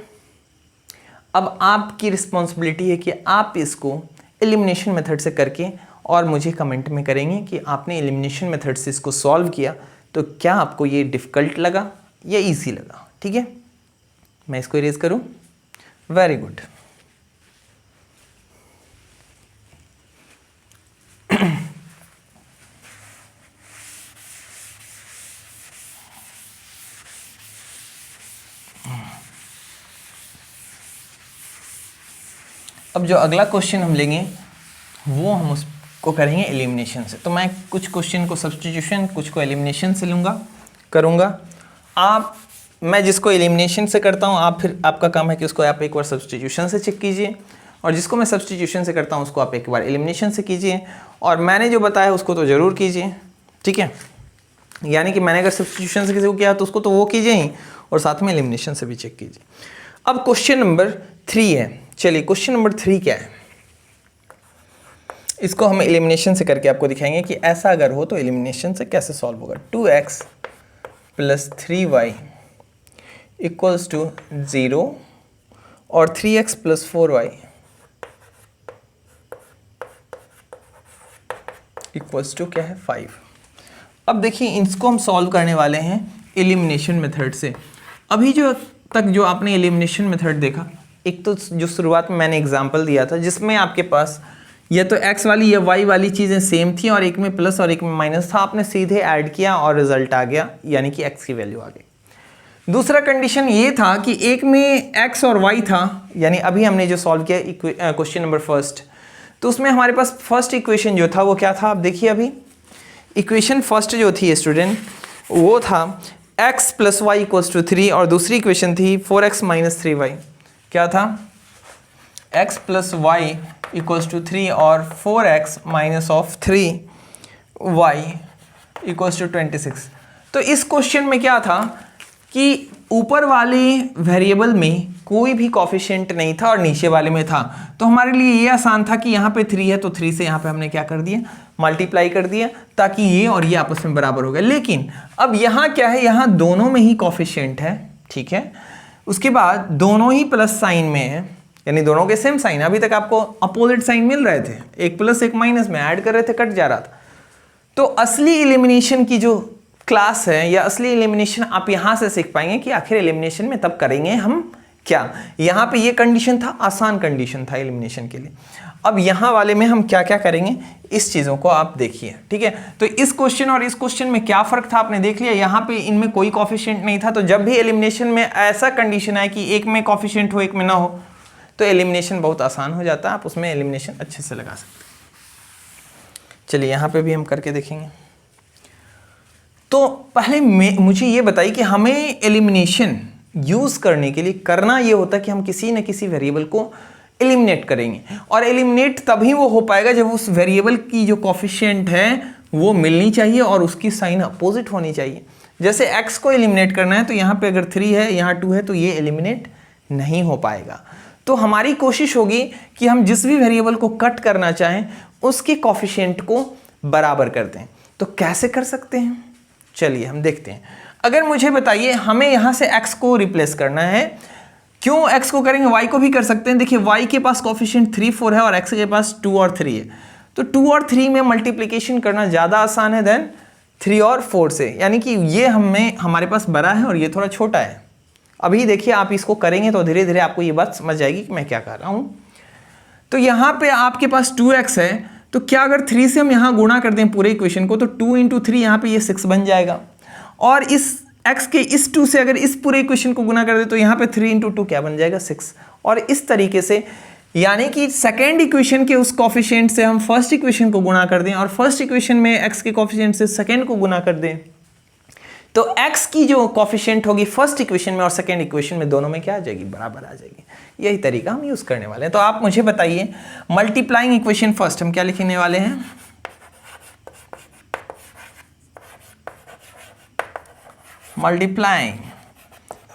अब आपकी रिस्पॉन्सिबिलिटी है कि आप इसको एलिमिनेशन मेथड से करके और मुझे कमेंट में करेंगे कि आपने एलिमिनेशन मेथड से इसको सॉल्व किया तो क्या आपको ये डिफ़िकल्ट लगा या इजी लगा। ठीक है, मैं इसको इरेज करूं। Very good. अब जो अगला क्वेश्चन हम लेंगे वो हम उसको करेंगे एलिमिनेशन से। तो मैं कुछ क्वेश्चन को सब्स्टिट्यूशन, कुछ को एलिमिनेशन से करूँगा। मैं जिसको एलिमिनेशन से करता हूँ आप फिर आपका काम है कि उसको आप एक बार सब्स्टिट्यूशन से चेक कीजिए, और जिसको मैं सब्स्टिट्यूशन से करता हूँ उसको आप एक बार एलिमिनेशन से कीजिए, और मैंने जो बताया उसको तो ज़रूर कीजिए। ठीक है, यानी कि मैंने अगर सब्स्टिट्यूशन से किसी को किया तो उसको तो वो कीजिए ही, और साथ में एलिमिनेशन से भी चेक कीजिए। अब क्वेश्चन नंबर 3 है। चलिए क्वेश्चन नंबर 3 क्या है, इसको हम एलिमिनेशन से करके आपको दिखाएंगे कि ऐसा अगर हो तो एलिमिनेशन से कैसे सॉल्व होगा। 2x + 3y इक्वल्स टू 0 और 3x + 4y इक्वल्स टू क्या है? 5। अब देखिए इसको हम सॉल्व करने वाले हैं एलिमिनेशन मेथड से। अभी जो तक जो आपने एलिमिनेशन मेथड देखा, एक तो जो शुरुआत में मैंने एग्जांपल दिया था जिसमें आपके पास या तो x वाली या y वाली चीज़ें सेम थी और एक में प्लस और एक में माइनस था, आपने सीधे ऐड किया और रिजल्ट आ गया, यानी कि x की वैल्यू आ गई। दूसरा कंडीशन ये था कि एक में x और y था, यानी अभी हमने जो सॉल्व किया क्वेश्चन नंबर फर्स्ट, तो उसमें हमारे पास फर्स्ट इक्वेशन जो था वो क्या था, आप देखिए अभी इक्वेशन फर्स्ट जो थी स्टूडेंट वो था x plus y equals to 3 और दूसरी इक्वेशन थी 4x माइनस 3y। क्या था, x plus y equals to 3 और 4x minus of 3y equals to 26। तो इस क्वेश्चन में क्या था कि ऊपर वाले वेरिएबल में कोई भी कोफिशिएंट नहीं था और नीचे वाले में था, तो हमारे लिए ये आसान था कि यहाँ पे 3 है तो 3 से यहाँ पे हमने क्या कर दिया, मल्टीप्लाई कर दिया, ताकि ये और ये आपस में बराबर हो गए। लेकिन अब यहाँ क्या है, यहाँ दोनों में ही कोफिशिएंट है, ठीक है, उसके बाद दोनों ही प्लस साइन में है, यानी दोनों के सेम साइन। अभी तक आपको अपोजिट साइन मिल रहे थे, एक प्लस एक माइनस में ऐड कर रहे थे, कट जा रहा था। तो असली एलिमिनेशन की जो क्लास है या असली एलिमिनेशन आप यहां से सीख पाएंगे कि आखिर एलिमिनेशन में तब करेंगे हम क्या। यहां पे ये कंडीशन था, आसान कंडीशन था एलिमिनेशन के लिए। अब यहां वाले में हम क्या क्या करेंगे इस चीजों को आप देखिए, ठीक है। तो इस क्वेश्चन और इस क्वेश्चन में क्या फर्क था आपने देख लिया, यहां पे इनमें कोई कोफिशिएंट नहीं था, तो जब भी एलिमिनेशन में ऐसा कंडीशन आए कि एक में कोफिशिएंट हो एक में ना हो तो एलिमिनेशन बहुत आसान हो जाता है, आप उसमें एलिमिनेशन अच्छे से लगा सकते हैं। चलिए यहाँ पे भी हम करके देखेंगे। तो पहले मुझे ये बताइए कि हमें एलिमिनेशन यूज़ करने के लिए करना ये होता है कि हम किसी न किसी वेरिएबल को एलिमिनेट करेंगे, और एलिमिनेट तभी वो हो पाएगा जब उस वेरिएबल की जो कोफिशिएंट है वो मिलनी चाहिए और उसकी साइन अपोजिट होनी चाहिए। जैसे x को एलिमिनेट करना है तो यहाँ पे अगर 3 है यहाँ 2 है तो ये एलिमिनेट नहीं हो पाएगा। तो हमारी कोशिश होगी कि हम जिस भी वेरिएबल को कट करना चाहें उसके कोफिशिएंट को बराबर कर दें। तो कैसे कर सकते हैं, चलिए हम देखते हैं। अगर मुझे बताइए हमें यहाँ से x को रिप्लेस करना है, क्यों x को करेंगे, y को भी कर सकते हैं। देखिए y के पास कोफिशिएंट 3 4 है और x के पास 2 और 3 है, तो 2 और 3 में मल्टीप्लिकेशन करना ज़्यादा आसान है देन 3 और 4 से, यानी कि ये हमारे पास बड़ा है और ये थोड़ा छोटा है। अभी देखिए आप इसको करेंगे तो धीरे धीरे आपको ये बात समझ जाएगी कि मैं क्या कर रहा हूँ। तो यहाँ पे आपके पास 2x है, तो क्या अगर 3 से हम यहाँ गुणा कर दें पूरे इक्वेशन को तो 2 इंटू 3 यहाँ पे ये 6 बन जाएगा, और इस x के इस 2 से अगर इस पूरे इक्वेशन को गुणा कर दे तो यहाँ पे 3 इंटू 2 क्या बन जाएगा 6। और इस तरीके से यानी कि सेकेंड इक्वेशन के उस कोफिशिएंट से हम फर्स्ट इक्वेशन को गुणा कर दें और फर्स्ट इक्वेशन में x के कोफिशिएंट से सेकेंड को गुणा कर दें, तो x की जो कोफिशिएंट होगी फर्स्ट इक्वेशन में और सेकेंड इक्वेशन में दोनों में क्या आ जाएगी, बराबर आ जाएगी। यही तरीका हम यूज करने वाले हैं। तो आप मुझे बताइए मल्टीप्लाइंग इक्वेशन फर्स्ट हम क्या लिखने वाले हैं, मल्टीप्लाइंग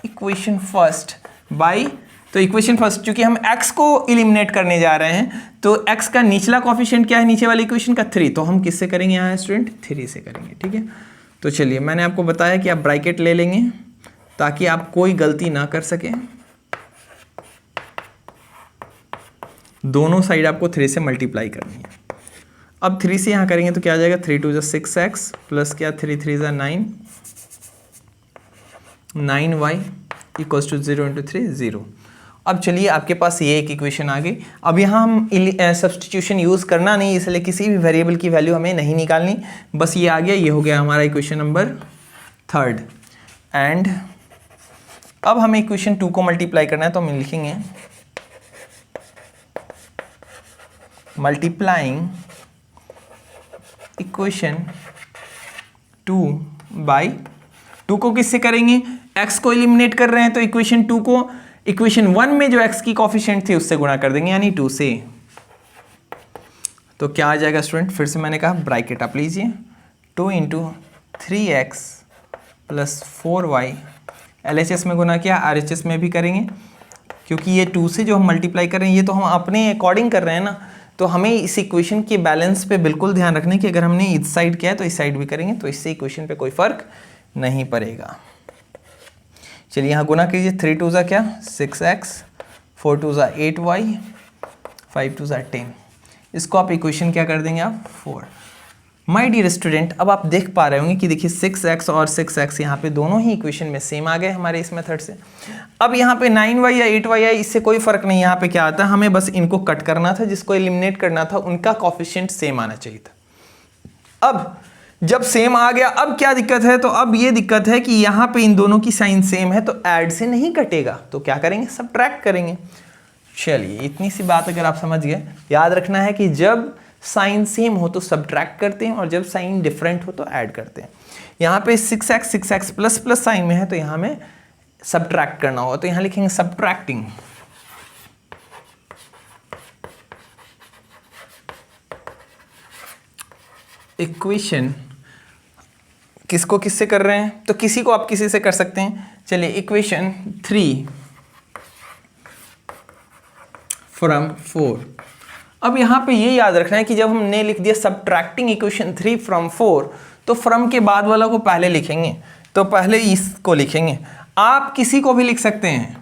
इक्वेशन फर्स्ट बाय, तो इक्वेशन फर्स्ट चूंकि हम x को इलिमिनेट करने जा रहे हैं तो x का निचला कोफिशिएंट क्या है नीचे वाली इक्वेशन का 3, तो हम किससे करेंगे यहाँ स्टूडेंट 3 से करेंगे, ठीक है। तो चलिए मैंने आपको बताया कि आप ब्रैकेट ले लेंगे ताकि आप कोई गलती ना कर सके। दोनों साइड आपको 3 से मल्टीप्लाई करनी है। अब 3 से यहाँ करेंगे तो क्या आ जाएगा, 3 2 6x प्लस क्या 3 3 9, 9y इक्वल्स टू 0 इंटू 3 0। अब चलिए आपके पास ये एक इक्वेशन आ गई। अब यहाँ हम सब्स्टिट्यूशन यूज़ करना नहीं, इसलिए किसी भी वेरिएबल की वैल्यू हमें नहीं निकालनी, बस ये आ गया, ये हो गया हमारा इक्वेशन नंबर 3। एंड अब हमें इक्वेशन 2 को मल्टीप्लाई करना है, तो हम लिखेंगे मल्टीप्लाइंग इक्वेशन 2 बाई 2 को किससे करेंगे, x को एलिमिनेट कर रहे हैं तो इक्वेशन 2 को इक्वेशन 1 में जो x की कोफिशिएंट थी उससे गुणा कर देंगे, यानी 2 से। तो क्या आ जाएगा स्टूडेंट, फिर से मैंने कहा ब्रैकेट आप लीजिए, 2 into 3x plus 4y, LHS में गुना किया, RHS में भी करेंगे, क्योंकि ये 2 से जो हम मल्टीप्लाई कर रहे हैं ये तो हम अपने अकॉर्डिंग कर रहे हैं ना, तो हमें इस इक्वेशन के बैलेंस पे बिल्कुल ध्यान रखना है कि अगर हमने इस साइड किया है तो इस साइड भी करेंगे, तो इससे इक्वेशन पे कोई फर्क नहीं पड़ेगा। चलिए यहाँ गुना कीजिए, 3 2 क्या 6x, 4 2 8y, 5 2 10। इसको आप इक्वेशन क्या कर देंगे आप 4। माय डियर स्टूडेंट, अब आप देख पा रहे होंगे कि देखिए 6x और 6x यहाँ पे दोनों ही इक्वेशन में सेम आ गए हमारे इस मेथड से। अब यहाँ पे 9y या 8y है, इससे कोई फर्क नहीं। यहाँ पे क्या आता है, हमें बस इनको कट करना था, जिसको एलिमिनेट करना था उनका कोफिशिएंट सेम आना चाहिए था। अब जब सेम आ गया, अब क्या दिक्कत है, तो अब ये दिक्कत है कि यहाँ पे इन दोनों की साइन सेम है तो ऐड से नहीं कटेगा, तो क्या करेंगे, सब्ट्रैक्ट करेंगे। चलिए इतनी सी बात अगर आप समझ गए, याद रखना है कि जब साइन सेम हो तो सब्ट्रैक्ट करते हैं और जब साइन डिफरेंट हो तो ऐड करते हैं। यहाँ पे 6x प्लस प्लस साइन में है तो यहाँ में सब्ट्रैक्ट करना होगा, तो यहाँ लिखेंगे सब्ट्रैक्टिंग इक्वेशन। किसको किससे कर रहे हैं, तो किसी को आप किसी से कर सकते हैं। चलिए इक्वेशन 3 फ्रॉम 4। अब यहाँ पे ये याद रखना है कि जब हमने लिख दिया सब्ट्रैक्टिंग इक्वेशन 3 फ्रॉम 4, तो फ्रॉम के बाद वाला को पहले लिखेंगे, तो पहले इसको लिखेंगे। आप किसी को भी लिख सकते हैं,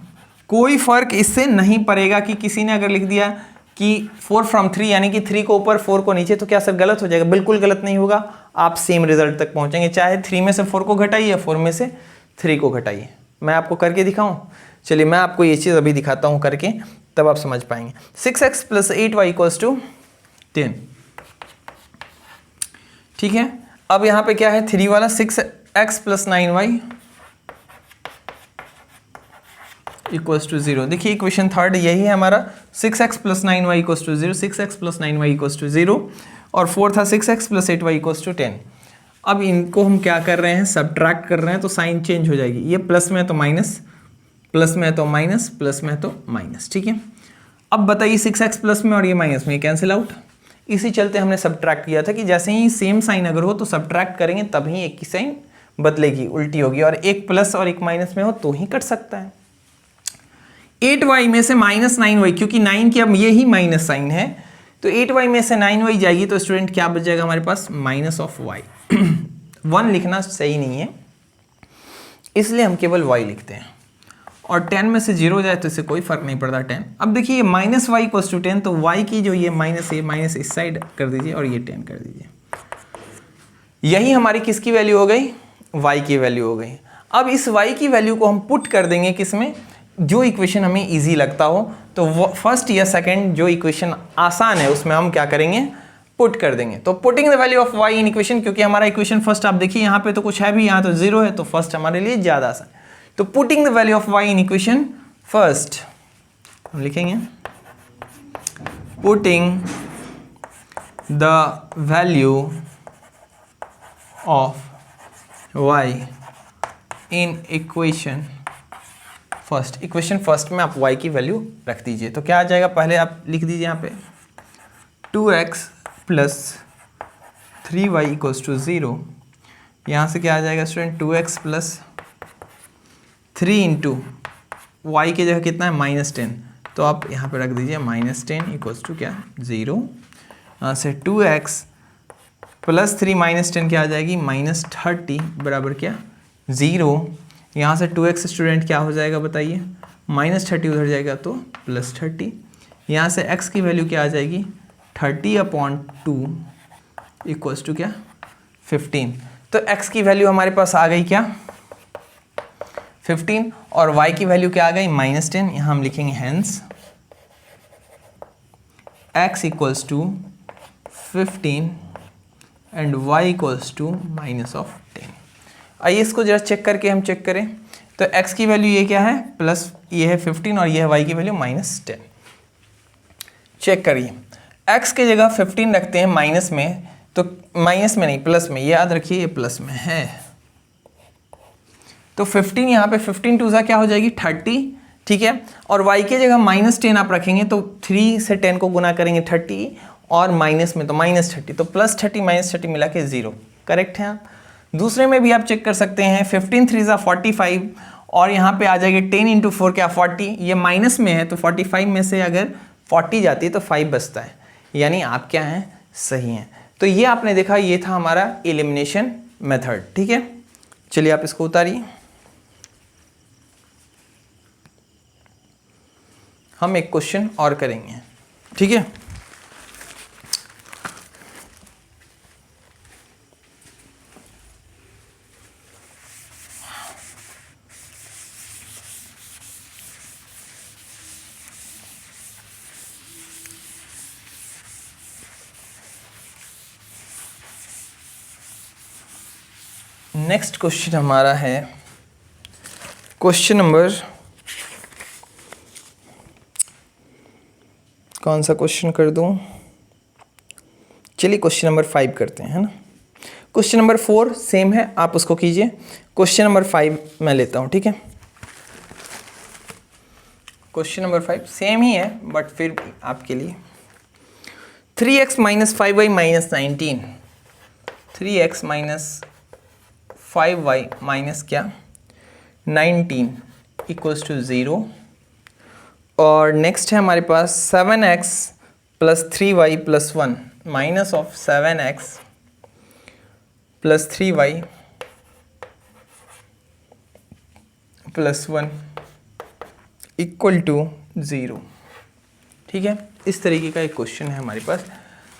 कोई फर्क इससे नहीं पड़ेगा कि किसी ने अगर लिख दिया कि 4 फ्रॉम 3 यानी कि 3 को ऊपर 4 को नीचे, तो क्या सर गलत हो जाएगा? बिल्कुल गलत नहीं होगा, आप सेम रिजल्ट तक पहुंचेंगे। चाहे 3 में से 4 को घटाइए, 4 में से 3 को घटाइए। मैं आपको करके दिखाऊं? चलिए मैं आपको ये चीज़ अभी दिखाता हूं करके, तब आप समझ पाएंगे। 6x plus 8y equals to 10, ठीक है। अब यहाँ पे क्या है, 3 वाला 6x plus 9y equals to 0। देखिए इक्वेशन थर्ड यही है हमारा, 6x plus 9y equals to 0, 6x plus 9y equals to 0, और फोर्थ था 6x plus 8y equals to 10। अब इनको हम क्या कर रहे हैं, सब्ट्रैक्ट कर रहे हैं, तो साइन चेंज हो जाएगी। ये प्लस में है तो माइनस, प्लस में है तो माइनस, प्लस में है तो माइनस, ठीक है। अब बताइए 6x प्लस में और ये माइनस में कैंसिल आउट। इसी चलते हमने सब्ट्रैक्ट किया था कि जैसे ही सेम साइन अगर हो तो सब्ट्रैक्ट करेंगे तभी एक की साइन बदलेगी, उल्टी होगी, और एक प्लस और एक माइनस में हो तो ही कट सकता है। 8y में से माइनस 9y, क्योंकि 9 की अब ये ही माइनस साइन है, तो 8y में से 9y जाएगी, तो स्टूडेंट क्या बच जाएगा हमारे पास, माइनस ऑफ y। 1 लिखना सही नहीं है, इसलिए हम केवल y लिखते हैं, और 10 में से 0 जाए तो इससे कोई फर्क नहीं पड़ता 10। अब देखिए ये माइनस वाई इक्वल्स टू 10, तो y की जो ये माइनस इस साइड कर दीजिए और ये 10 कर दीजिए। यही हमारी किसकी वैल्यू हो गई, y की वैल्यू हो गई। अब इस y की वैल्यू को हम पुट कर देंगे किसमें, जो इक्वेशन हमें इजी लगता हो, तो फर्स्ट या सेकंड जो इक्वेशन आसान है उसमें हम क्या करेंगे, पुट कर देंगे। तो putting the value of y in equation, क्योंकि हमारा इक्वेशन फर्स्ट आप देखिए यहाँ पे तो कुछ है भी, यहाँ तो 0 है, तो फर्स्ट हमारे लिए ज़्यादा आसान। तो putting the value of y in equation first हम लिखेंगे putting the value of y in equation first. Equation first में आप y की वैल्यू रख दीजिए, तो क्या आ जाएगा, पहले आप लिख दीजिए यहाँ पे 2x plus 3y equals to 0। यहाँ से क्या आ जाएगा student, 2x plus 3 into Y की जगह कितना है, माइनस 10, तो आप यहाँ पे रख दीजिए माइनस 10 इक्वल्स टू क्या, 0। यहाँ से 2x प्लस 3 माइनस 10 क्या आ जाएगी, माइनस 30 बराबर क्या, 0। यहाँ से 2x स्टूडेंट क्या हो जाएगा बताइए, माइनस 30 उधर जाएगा तो प्लस 30। यहाँ से x की वैल्यू क्या आ जाएगी, 30/2 इक्वल्स टू क्या, 15। तो x की वैल्यू हमारे पास आ गई क्या, 15, और y की वैल्यू क्या आ गई, माइनस 10। यहाँ हम लिखेंगे hence x equals to 15 and y equals to minus of 10। आइए इसको जरा चेक करके हम चेक करें, तो x की वैल्यू ये क्या है, प्लस ये है 15, और ये है y की वैल्यू माइनस 10। चेक करिए, x की जगह 15 रखते हैं माइनस में, तो माइनस में नहीं प्लस में, याद रखिए ये प्लस में है, तो 15 यहाँ पे 15 टू ज़ा क्या हो जाएगी 30, ठीक है। और y की जगह माइनस 10 आप रखेंगे, तो 3 से 10 को गुना करेंगे 30, और माइनस में तो माइनस 30, तो प्लस 30 माइनस 30 मिला के 0, करेक्ट है। आप दूसरे में भी आप चेक कर सकते हैं, 15 3 ज़ा 45, और यहाँ पे आ जाएगा 10 इंटू 4 क्या 40, ये माइनस में है, तो 45 में से अगर 40 जाती है तो 5 बचता है, यानी आप क्या हैं, सही हैं। तो ये आपने देखा, ये था हमारा एलिमिनेशन मेथड, ठीक है। चलिए आप इसको उतारिए, हम एक क्वेश्चन और करेंगे, ठीक है। नेक्स्ट क्वेश्चन हमारा है क्वेश्चन नंबर, कौन सा क्वेश्चन कर दूं, चलिए क्वेश्चन नंबर 5 करते हैं, है ना। क्वेश्चन नंबर 4 सेम है, आप उसको कीजिए। क्वेश्चन नंबर 5 मैं लेता हूं, ठीक है। क्वेश्चन नंबर 5 सेम ही है बट फिर भी आपके लिए 3x minus 5y minus 19, 3x minus 5y minus क्या 19 इक्वल्स टू 0। और नेक्स्ट है हमारे पास 7x plus 3y plus 1 minus of 7x plus 3y plus 1 equal to 0। ठीक है, इस तरीके का एक क्वेश्चन है हमारे पास।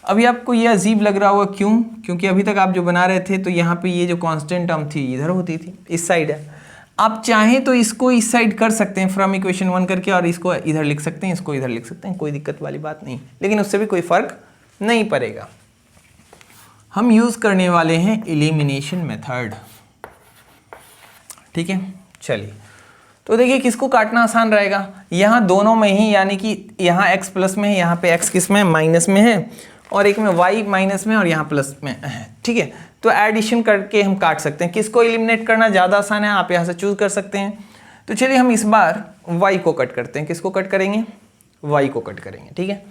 अभी आपको ये अजीब लग रहा होगा, क्यों? क्योंकि अभी तक आप जो बना रहे थे तो यहाँ पे ये जो कांस्टेंट टर्म थी इधर होती थी, इस साइड है। आप चाहें तो इसको इस साइड कर सकते हैं फ्रॉम इक्वेशन 1 करके, और इसको इधर लिख सकते हैं, इसको इधर लिख सकते हैं, कोई दिक्कत वाली बात नहीं, लेकिन उससे भी कोई फर्क नहीं पड़ेगा। हम यूज़ करने वाले हैं एलिमिनेशन मेथड। ठीक है, चलिए तो देखिए किसको काटना आसान रहेगा, यहाँ दोनों में ही, यानी कि यहाँ x प्लस में है, यहाँ पे x किस में माइनस में है, और एक में y माइनस में और यहाँ प्लस में है। ठीक है, तो एडिशन करके हम काट सकते हैं। किसको एलिमिनेट करना ज़्यादा आसान है, आप यहाँ से चूज कर सकते हैं। तो चलिए हम इस बार y को कट करते हैं। किसको कट करेंगे? y को कट करेंगे। ठीक है,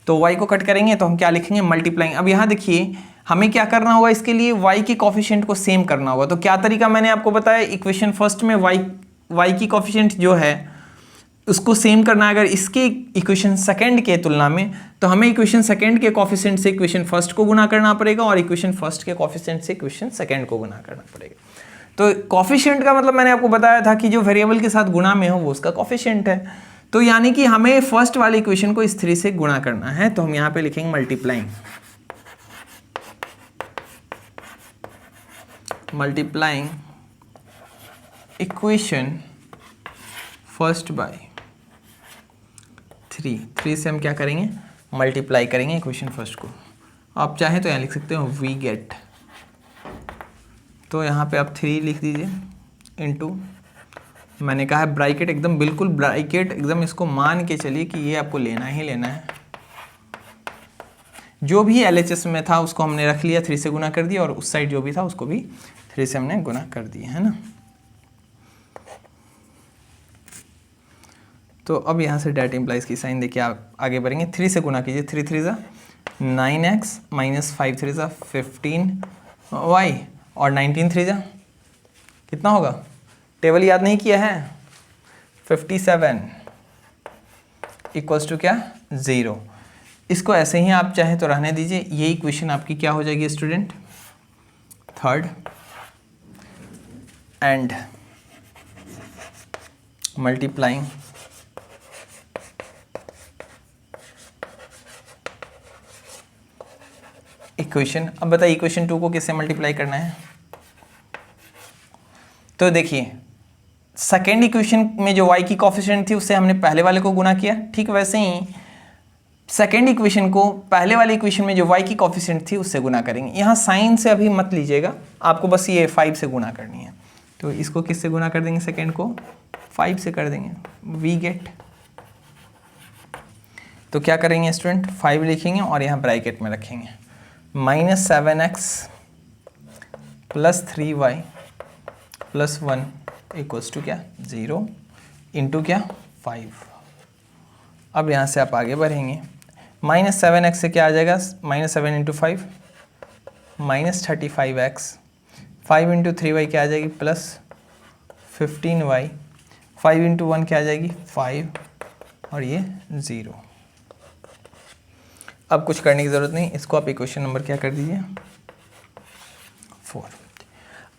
तो y को कट करेंगे तो हम क्या लिखेंगे? मल्टीप्लाइंग। अब यहाँ देखिए हमें क्या करना होगा, इसके लिए y के कॉफिशिएंट को सेम करना होगा। तो क्या तरीका मैंने आपको बताया, इक्वेशन फर्स्ट में y की कॉफिशिएंट जो है उसको सेम करना है। अगर इसके इक्वेशन सेकंड के तुलना में, तो हमें इक्वेशन सेकंड के कॉफिशिएंट से इक्वेशन फर्स्ट को गुना करना पड़ेगा, और इक्वेशन फर्स्ट के कॉफिशिएंट से इक्वेशन सेकंड को गुना करना पड़ेगा। तो कॉफिशिएंट का मतलब मैंने आपको बताया था कि जो वेरिएबल के साथ गुणा में हो वो उसका कॉफिशिएंट है। तो यानी कि हमें फर्स्ट वाले इक्वेशन को इस 3 से गुणा करना है, तो हम यहाँ पे लिखेंगे मल्टीप्लाइंग इक्वेशन फर्स्ट बाय 3 से हम क्या करेंगे? मल्टीप्लाई करेंगे इक्वेशन फर्स्ट को। आप चाहें तो यहाँ लिख सकते हो वी गेट, तो यहाँ पे आप 3 लिख दीजिए इनटू, मैंने कहा है ब्रैकेट, एकदम बिल्कुल ब्रैकेट, एकदम इसको मान के चलिए कि ये आपको लेना ही लेना है। जो भी LHS में था उसको हमने रख लिया, 3 से गुना कर दिया, और उस साइड जो भी था उसको भी 3 से हमने गुना कर दिया, है ना। तो अब यहाँ से डैट इम्प्लाइज की साइन देखिए आप आगे बढ़ेंगे। 3 से गुना कीजिए, 3 3 ज़ा 9x माइनस 5 3 ज़ा 15y, और 19 3 ज़ा कितना होगा? टेबल याद नहीं किया है? 57 इक्वल्स टू क्या? 0। इसको ऐसे ही आप चाहे तो रहने दीजिए। ये इक्वेशन आपकी क्या हो जाएगी student? Third. And multiplying equation. अब बताइए इक्वेशन 2 को किससे मल्टीप्लाई करना है? तो देखिए सेकेंड इक्वेशन में जो y की कॉफिशिएंट थी उससे हमने पहले वाले को गुना किया, ठीक वैसे ही सेकेंड इक्वेशन को पहले वाले इक्वेशन में जो y की कॉफिशिएंट थी उससे गुना करेंगे। यहाँ साइन से अभी मत लीजिएगा, आपको बस ये 5 से गुना करनी है। तो इसको किससे गुना कर देंगे? सेकेंड को 5 से कर देंगे, वी गेट। तो क्या करेंगे स्टूडेंट? 5 लिखेंगे और यहाँ ब्रैकेट में रखेंगे minus 7x plus 3y plus 1 equals to क्या? 0 इंटू क्या? 5। अब यहाँ से आप आगे बढ़ेंगे, माइनस 7x से क्या आ जाएगा? Minus 7 into 5 minus 35x, 5 into 3y क्या आ जाएगी? प्लस 15y, 5 इंटू 1 क्या आ जाएगी? 5, और ये 0। अब कुछ करने की ज़रूरत नहीं, इसको आप इक्वेशन नंबर क्या कर दीजिए? 4।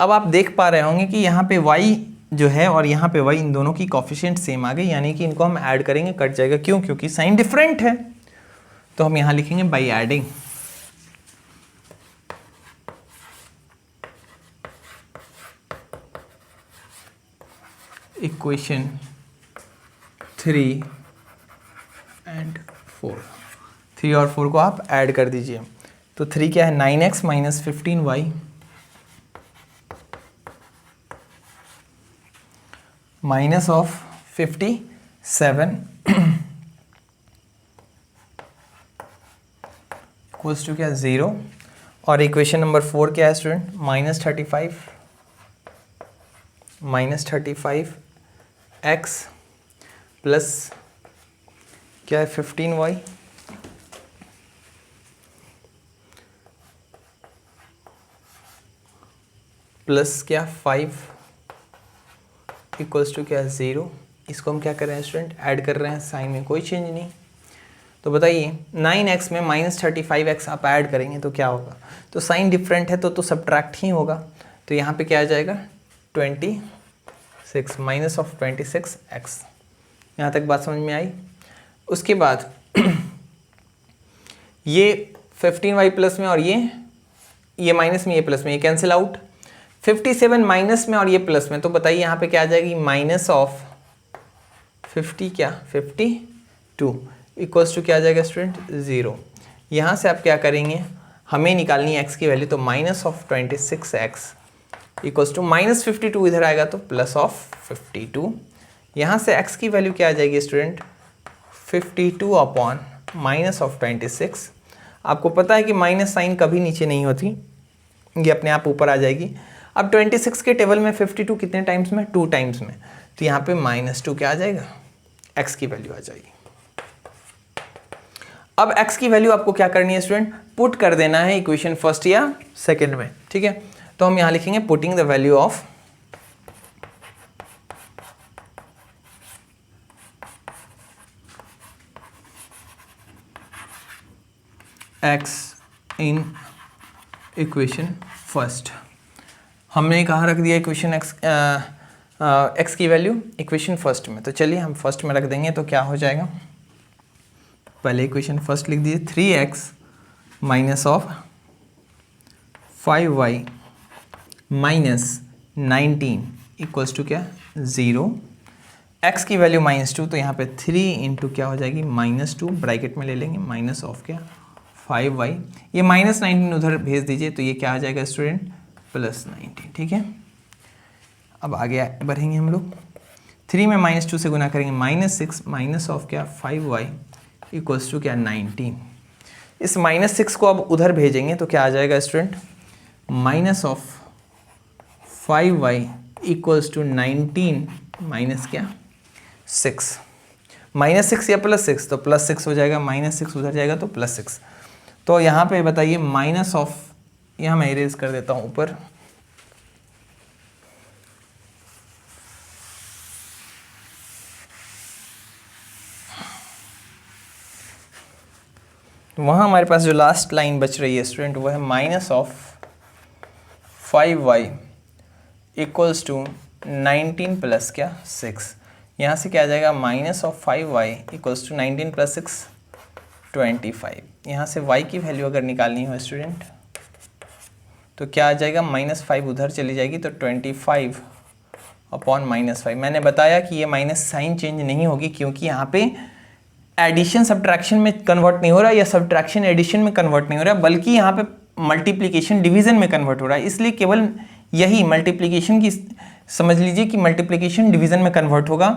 अब आप देख पा रहे होंगे कि यहाँ पे y जो है और यहाँ पे y, इन दोनों की कॉफिशिएंट सेम आ गई, यानी कि इनको हम ऐड करेंगे कट जाएगा। क्यों? क्योंकि साइन डिफरेंट है। तो हम यहाँ लिखेंगे बाई एडिंग इक्वेशन 3 एंड 4। 3 और 4 को आप ऐड कर दीजिए। तो 3 क्या है? 9x minus 15y minus of 57 equals to क्या 0। और इक्वेशन नंबर 4 क्या है स्टूडेंट, -35 x प्लस क्या है 15y प्लस क्या 5 इक्वल्स टू क्या 0। इसको हम क्या कर रहे हैं स्टूडेंट, ऐड कर रहे हैं, साइन में कोई चेंज नहीं। तो बताइए 9x में -35x आप ऐड करेंगे तो क्या होगा, तो साइन डिफरेंट है तो सब्ट्रैक्ट ही होगा। तो यहाँ पे क्या आ जाएगा 26 माइनस ऑफ 26x। यहाँ तक बात समझ में आई। उसके बाद ये 15y प्लस में और ये माइनस में, ये प्लस में, ये कैंसिल आउट। 57 माइनस में और ये प्लस में, तो बताइए यहाँ पे क्या आ जाएगी, माइनस ऑफ 52 इक्वल्स टू क्या आ जाएगा स्टूडेंट 0। यहाँ से आप क्या करेंगे, हमें निकालनी है x की वैल्यू, तो minus of 26x equals to -52 इधर आएगा तो प्लस ऑफ 52। यहाँ से x की वैल्यू क्या आ जाएगी स्टूडेंट 52 अपॉन माइनस ऑफ 26। आपको पता है कि माइनस साइन कभी नीचे नहीं होती, ये अपने आप ऊपर आ जाएगी। अब 26 के टेबल में 52 कितने टाइम्स में, 2 टाइम्स में, तो यहाँ पे -2 क्या आ जाएगा, x की वैल्यू आ जाएगी। अब x की वैल्यू आपको क्या करनी है स्टूडेंट, पुट कर देना है इक्वेशन फर्स्ट या सेकंड में, ठीक है। तो हम यहाँ लिखेंगे putting the value of x in equation first. हमने कहाँ रख दिया इक्वेशन x की वैल्यू इक्वेशन फर्स्ट में, तो चलिए हम फर्स्ट में रख देंगे। तो क्या हो जाएगा, पहले इक्वेशन फर्स्ट लिख दीजिए 3x minus of 5y minus 19 equals to क्या 0। x की वैल्यू -2, तो यहाँ पे 3 इंटू क्या हो जाएगी -2, ब्रैकेट में ले लेंगे, माइनस ऑफ क्या 5y, ये -19 उधर भेज दीजिए, तो ये क्या आ जाएगा स्टूडेंट +19, ठीक है। अब आगे बढ़ेंगे हम लोग, 3 में -2 से गुना करेंगे, -6 माइनस ऑफ क्या 5y इक्वल्स टू क्या 19। इस -6 को अब उधर भेजेंगे तो क्या आ जाएगा student, minus of 5y equals to 19 minus क्या 6, -6 या +6, तो +6 हो जाएगा, -6 उधर जाएगा तो +6। तो यहाँ पे बताइए माइनस ऑफ, यहाँ मैं इरेज कर देता हूँ ऊपर, वहाँ हमारे पास जो लास्ट लाइन बच रही है स्टूडेंट वो है minus of 5y equals to 19 plus क्या 6। यहाँ से क्या आ जाएगा, minus of 5y equals to 19 plus 6 25। यहाँ से y की वैल्यू अगर निकालनी हो स्टूडेंट तो क्या आ जाएगा, -5 उधर चली जाएगी, तो 25 अपॉन -5। मैंने बताया कि ये माइनस साइन चेंज नहीं होगी, क्योंकि यहाँ पे एडिशन सब्ट्रैक्शन में कन्वर्ट नहीं हो रहा या सब्ट्रैक्शन एडिशन में कन्वर्ट नहीं हो रहा, बल्कि यहाँ पे मल्टीप्लिकेशन डिवीजन में कन्वर्ट हो रहा है। इसलिए केवल यही मल्टीप्लिकेशन की समझ लीजिए कि मल्टीप्लिकेशन डिवीजन में कन्वर्ट होगा,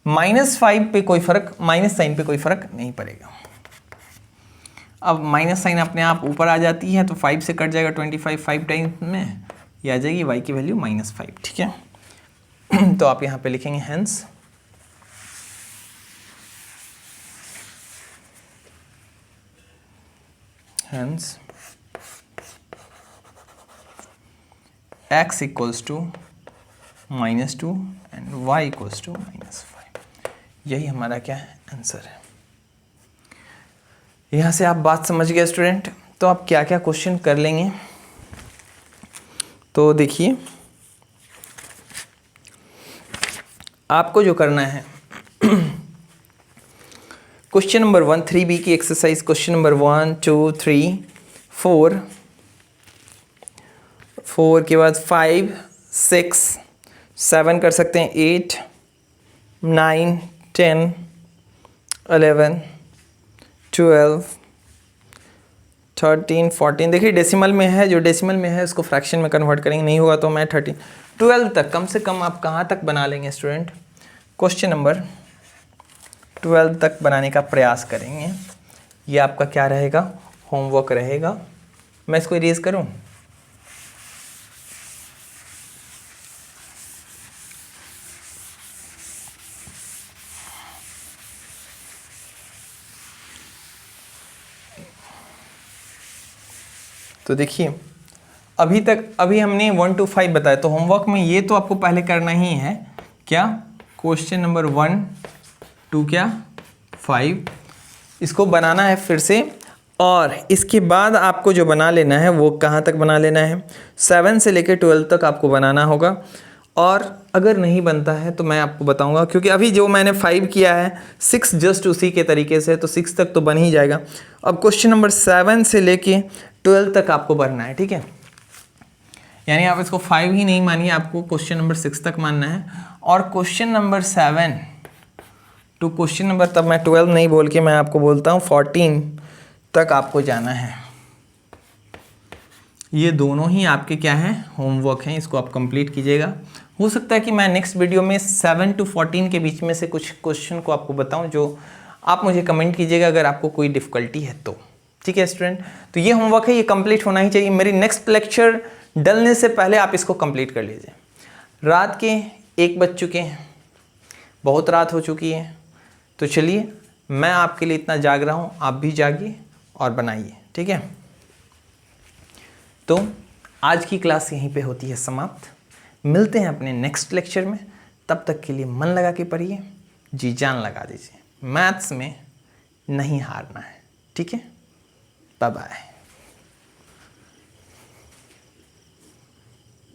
-5 पे कोई फर्क, माइनस साइन पे कोई फर्क नहीं पड़ेगा। अब माइनस साइन अपने आप ऊपर आ जाती है, तो 5 से कट जाएगा 25, 5 टाइम्स में ये आ जाएगी y की वैल्यू -5, ठीक है। तो आप यहाँ पे लिखेंगे hence x equals to -2 and y equals to -5। यही हमारा क्या है आंसर है। यहाँ से आप बात समझ गए स्टूडेंट। तो आप क्या क्या क्वेश्चन कर लेंगे, तो देखिए आपको जो करना है क्वेश्चन नंबर 1 3B की एक्सरसाइज, क्वेश्चन नंबर 1 2 3 4 के बाद 5 6 7 कर सकते हैं, 8 9 10 11 12 13 14। देखिए डेसिमल में है, जो डेसिमल में है उसको फ्रैक्शन में कन्वर्ट करेंगे, नहीं होगा तो मैं 12 तक, कम से कम आप कहाँ तक बना लेंगे स्टूडेंट, क्वेश्चन नंबर 12 तक बनाने का प्रयास करेंगे। ये आपका क्या रहेगा, होमवर्क रहेगा। मैं इसको इरेज करूं? तो देखिए अभी हमने 1 to 5 बताया, तो होमवर्क में ये तो आपको पहले करना ही है। क्या? क्वेश्चन नंबर 1 to क्या 5 इसको बनाना है फिर से, और इसके बाद आपको जो बना लेना है वो कहाँ तक बना लेना है, 7 से लेकर 12 तक आपको बनाना होगा। और अगर नहीं बनता है तो मैं आपको बताऊंगा, क्योंकि अभी जो मैंने 5 किया है 6 जस्ट उसी के तरीके से, तो 6 तक तो बन ही जाएगा। अब क्वेश्चन नंबर 7 से लेके 12 तक आपको बनना है, ठीक है। यानी आप इसको 5 ही नहीं मानिए, आपको क्वेश्चन नंबर 6 तक मानना है। और question number 7 to question number, तब मैं 12 नहीं बोल के मैं आपको बोलता हूँ 14 तक आपको जाना है। ये दोनों ही आपके क्या हैं, होमवर्क हैं, इसको आप कंप्लीट कीजिएगा। हो सकता है कि मैं नेक्स्ट वीडियो में 7 to 14 के बीच में से कुछ क्वेश्चन को आपको बताऊं, जो आप मुझे कमेंट कीजिएगा अगर आपको कोई डिफ़िकल्टी है तो। ठीक है स्टूडेंट, तो ये होमवर्क है, ये कंप्लीट होना ही चाहिए। मेरी नेक्स्ट लेक्चर डलने से पहले आप इसको कंप्लीट कर लीजिए। रात के 1 बज चुके हैं, बहुत रात हो चुकी है, तो चलिए मैं आपके लिए इतना जाग रहा हूँ, आप भी जागिए और बनाइए। ठीक है, तो आज की क्लास यहीं पे होती है समाप्त। मिलते हैं अपने नेक्स्ट लेक्चर में, तब तक के लिए मन लगा के पढ़िए, जी जान लगा दीजिए। मैथ्स में नहीं हारना है। ठीक है, बाय बाय।